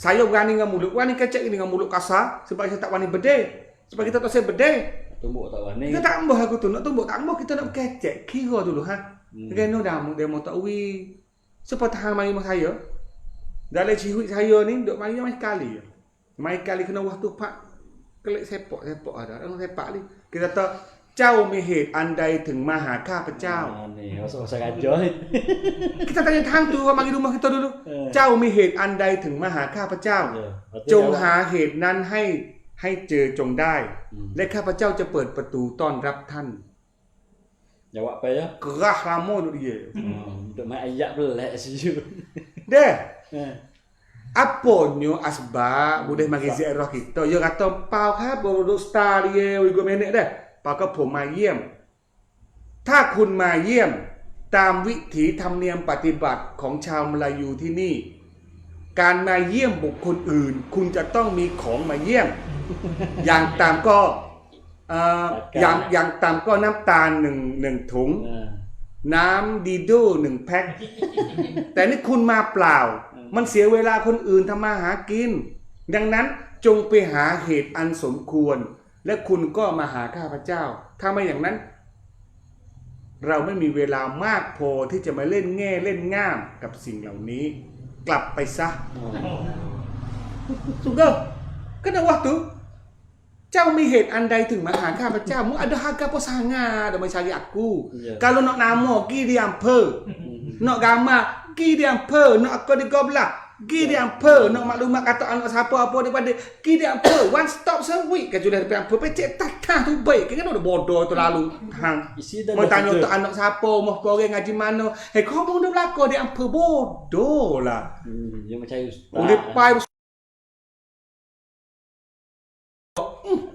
Saya berani dengan mulut, berani kecek dengan mulut kasar sebab saya tak berani bedeh. Sebab kita tak saya bedeh. Tumbuk tak berani. Kita tak ambah aku tu, nak tumbuk tak ambah kita nak kecek. Kira dulu ha. Kena dah demo tak wi. Supaya tahan mari saya. Dalam cihuit saya ni duk mari mai sekali. Mai kali kena waktu pak kelik sepok ada. Orang sepak ni. Kita kata เจ้ามีเหตุอันใดถึงมาหาข้าพเจ้า Ni, usah raja ni. Kita tanya hang tu mari rumah kita dulu. เจ้ามีเหตุอันใดถึงมาหาข้าพเจ้า จงหาเหตุนั้นให้เจอจงได้ และข้าพเจ้าจะเปิดประตูต้อนรับท่าน Jawab apa ya? Gerah lama tu dia. Duk main ayat belak situ. Deh. Apanya asbab boleh mari ziarah kita? Ya kata pauครับบ่สตาร์เรียวิโกเมเนเด้ปาก็ผมมาเยี่ยม ถ้าคุณมาเยี่ยมตามวิถีธรรมเนียมปฏิบัติของชาวมลายูที่นี่ การมาเยี่ยมบุคคลอื่น คุณจะต้องมีของมาเยี่ยม อย่างต่ำก็อย่างต่ำก็น้ำตาลหนึ่งถุง น้ำดีโด้1 แพ็ค แต่นี่คุณมาเปล่า มันเสียเวลาคนอื่นทำมาหากิน ดังนั้นจงไปหาเหตุอันสมควร และคุณก็มาหาข้าพเจ้า ถ้าไม่อย่างนั้น เราไม่มีเวลามากพอที่จะมาเล่นแง่เล่นง่ามกับสิ่งเหล่านี้ กลับไปซะ Sungguh, kena waktu. เจ้ามีเหตุอันใดถึงมาหาข้าพเจ้ามึงada harga apa sangat dah mencari aku. Kalau nak nama pergi di ampun. Nak gambar pergi di ampun, nak aku di goblak pergi di ampun, nak maklumat kata anak siapa apa daripada pergi di ampun. One stop service kan sudah di ampun pecek tatah tu baik. Kan ada bodoh tu lalu hang. Mau tanya tak anak siapa, mau korang ngaji mana. Hei kau pun dah belakang di ampun bodoh lah. Dia macam Udah pai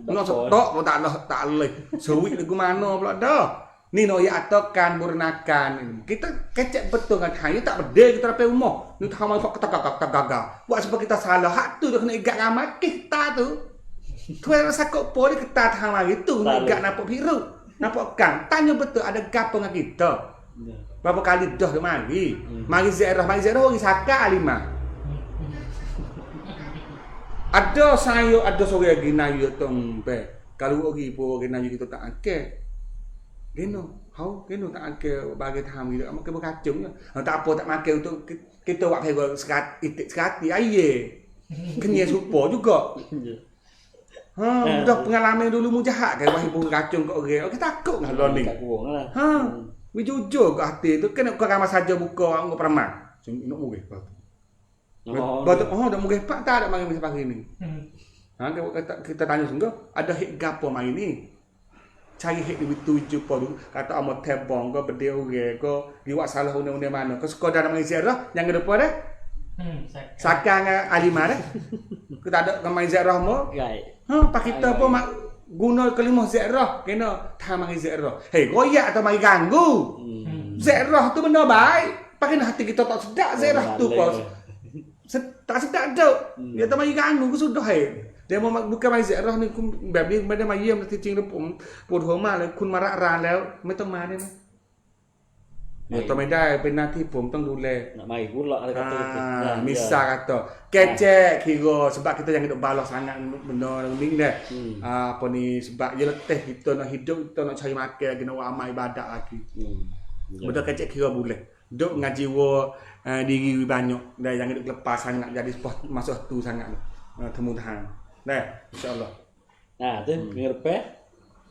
nó tok kau tak leh. Sewi lagu mana pula dah. Ni no ya atakan burnakan. Kita kecek betul kan hanya tak berdeh kita sampai rumah. Ni tahu mai kata gagal. Buat sebab kita salah. Hak tu dah kena igat ramai kita tu. Tu yang sakok po dia kita hang lagi tu nak igat nampak biru. Nampak kang. Tanya betul ada gapo dengan kita. Berapa kali dah mari. Mari ziarah orang saka alimah. Ada saya ada sore lagi nayu tempe. Kalau lagi pun orang nayu kita tak angkat. Geno, hau geno tak angkat bagi tham gitu. Makan berkacung je. Tak apa tak makan untuk kita buat pego sekat itik sekati aye. Kena supo juga. Dah pengalaman dulu mu jahat kan wahai pun kacung kat orang. Kita takut dengan learning. We jujur kat hati tu kena kau ramai saja buka orang peramal. Nak murih dah mungkin pak tak ada mari masa pagi ni. Kita tanya sungguh ada hik gapo mari ni. Cari hik di tuju po dulu kata amat tebong ko bede orang ko diwak salah undang-undang mana. Ko sekolah dalam ziarah yang ke depan dah. Sakang alimah dah. Kita ada kemai ziarah mo. Pak kita pun guna kelima ziarah kena tham mari ziarah. Hei goyak atau mari ganggu. Ziarah tu benda baik. Pakai hati kita tak sedap ziarah tu po. Tak sedap dah. Dia tak mari ganggu ke sudah hai. Dia mau bukan mari ziarah ni แบบนี้ไม่ได้มาเยี่ยมจริงๆแล้วผมปวดหัวมากเลยคุณมาระรานแล้วไม่ต้องมาได้มั้ยเนี่ยต้องไม่ได้เป็นหน้าที่ผมต้องดูแล nak mari pula ada kata. Misal kata kecek kira sebab kita jangan duk balas sangat benda ni dah. Apa ni sebab je letih kita nak hidup kita nak cari makan kena buat amal ibadat lagi. Benda kecek kira boleh. Duk ngaji diri banyak dah jangan duk lepas sangat jadi sport masuk tu sangat temu tahan dah insyaallah tu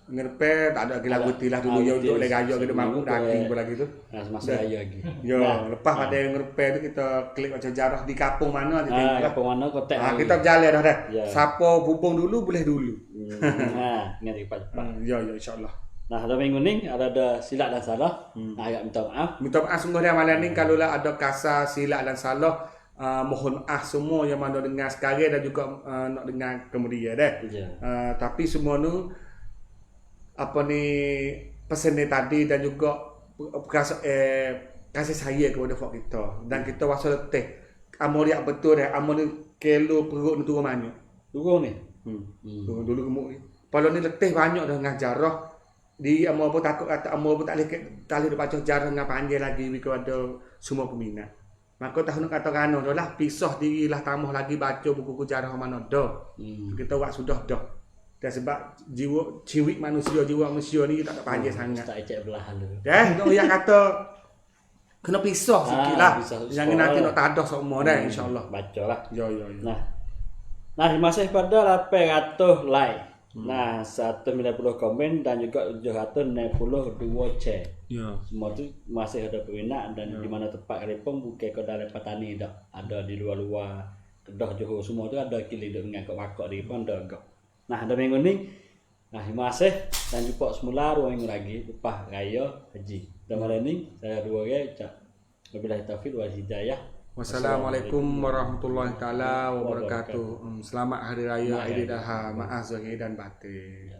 ngerpe tak ada lagi lagu tilah dulu ya untuk le gayo kita mampu daging pula gitu semasa raya lagi yo lepas pada ngerpe tu kita klik macam sejarah di kampung mana kita tengok kampung mana kotak kita berjalan dah siapa hubung dulu boleh dulu ni cepat ya insyaallah Nah, ada minggu ni ada silap dan salah. Nah, agak minta maaf. Minta maaf sungguh dia malam ni kalau lah ada kasar, silap dan salah. Mohon maaf semua yang mana dengar sekarang dan juga nak dengar kemudian deh. Ya. Tapi semua tu apa ni pesan ni tadi dan juga kasih sayang kepada folk kita dan kita rasa letih. Amal dia betul dah. Amal ni kilo perut ni turun banyak. Turun ni. Turun dulu gemuk ni. Kalau ni letih banyak dah dengan jarah. Di amal pun takut kata amal pun tak boleh baca jarah dengan panjang lagi bila ada semua peminat. Maka tahu nak kata kano dah lah pisah dirilah tambah lagi baca buku jarah mana dah. Kita buat sudah dah. Dan sebab jiwa manusia ni tak panjang sangat. Tak ecek belah halu. Itu yang kata kena pisah sikit lah. Pisah Jangan nanti nak tadah semua dah insyaAllah. Bacalah. Ya. Nah, terima kasih pada 800 like. Nah, 190 komen dan juga 762 share. Ya. Semua tu masih ada peminat dan di mana tempat Kelipong bukan kau dalam petani dah. Ada di luar-luar Kedah Johor semua tu ada kili duk ngangkut bakok di pun ada gak. Nah, ada minggu ni. Nah, terima kasih dan jumpa semula 2 minggu lagi lepas raya haji. Dan malam ni saya dua orang ucap wabillahi taufiq wal hidayah. Wassalamualaikum warahmatullahi taala wabarakatuh. Selamat hari raya Aidil Adha. Maaf zahir dan batin.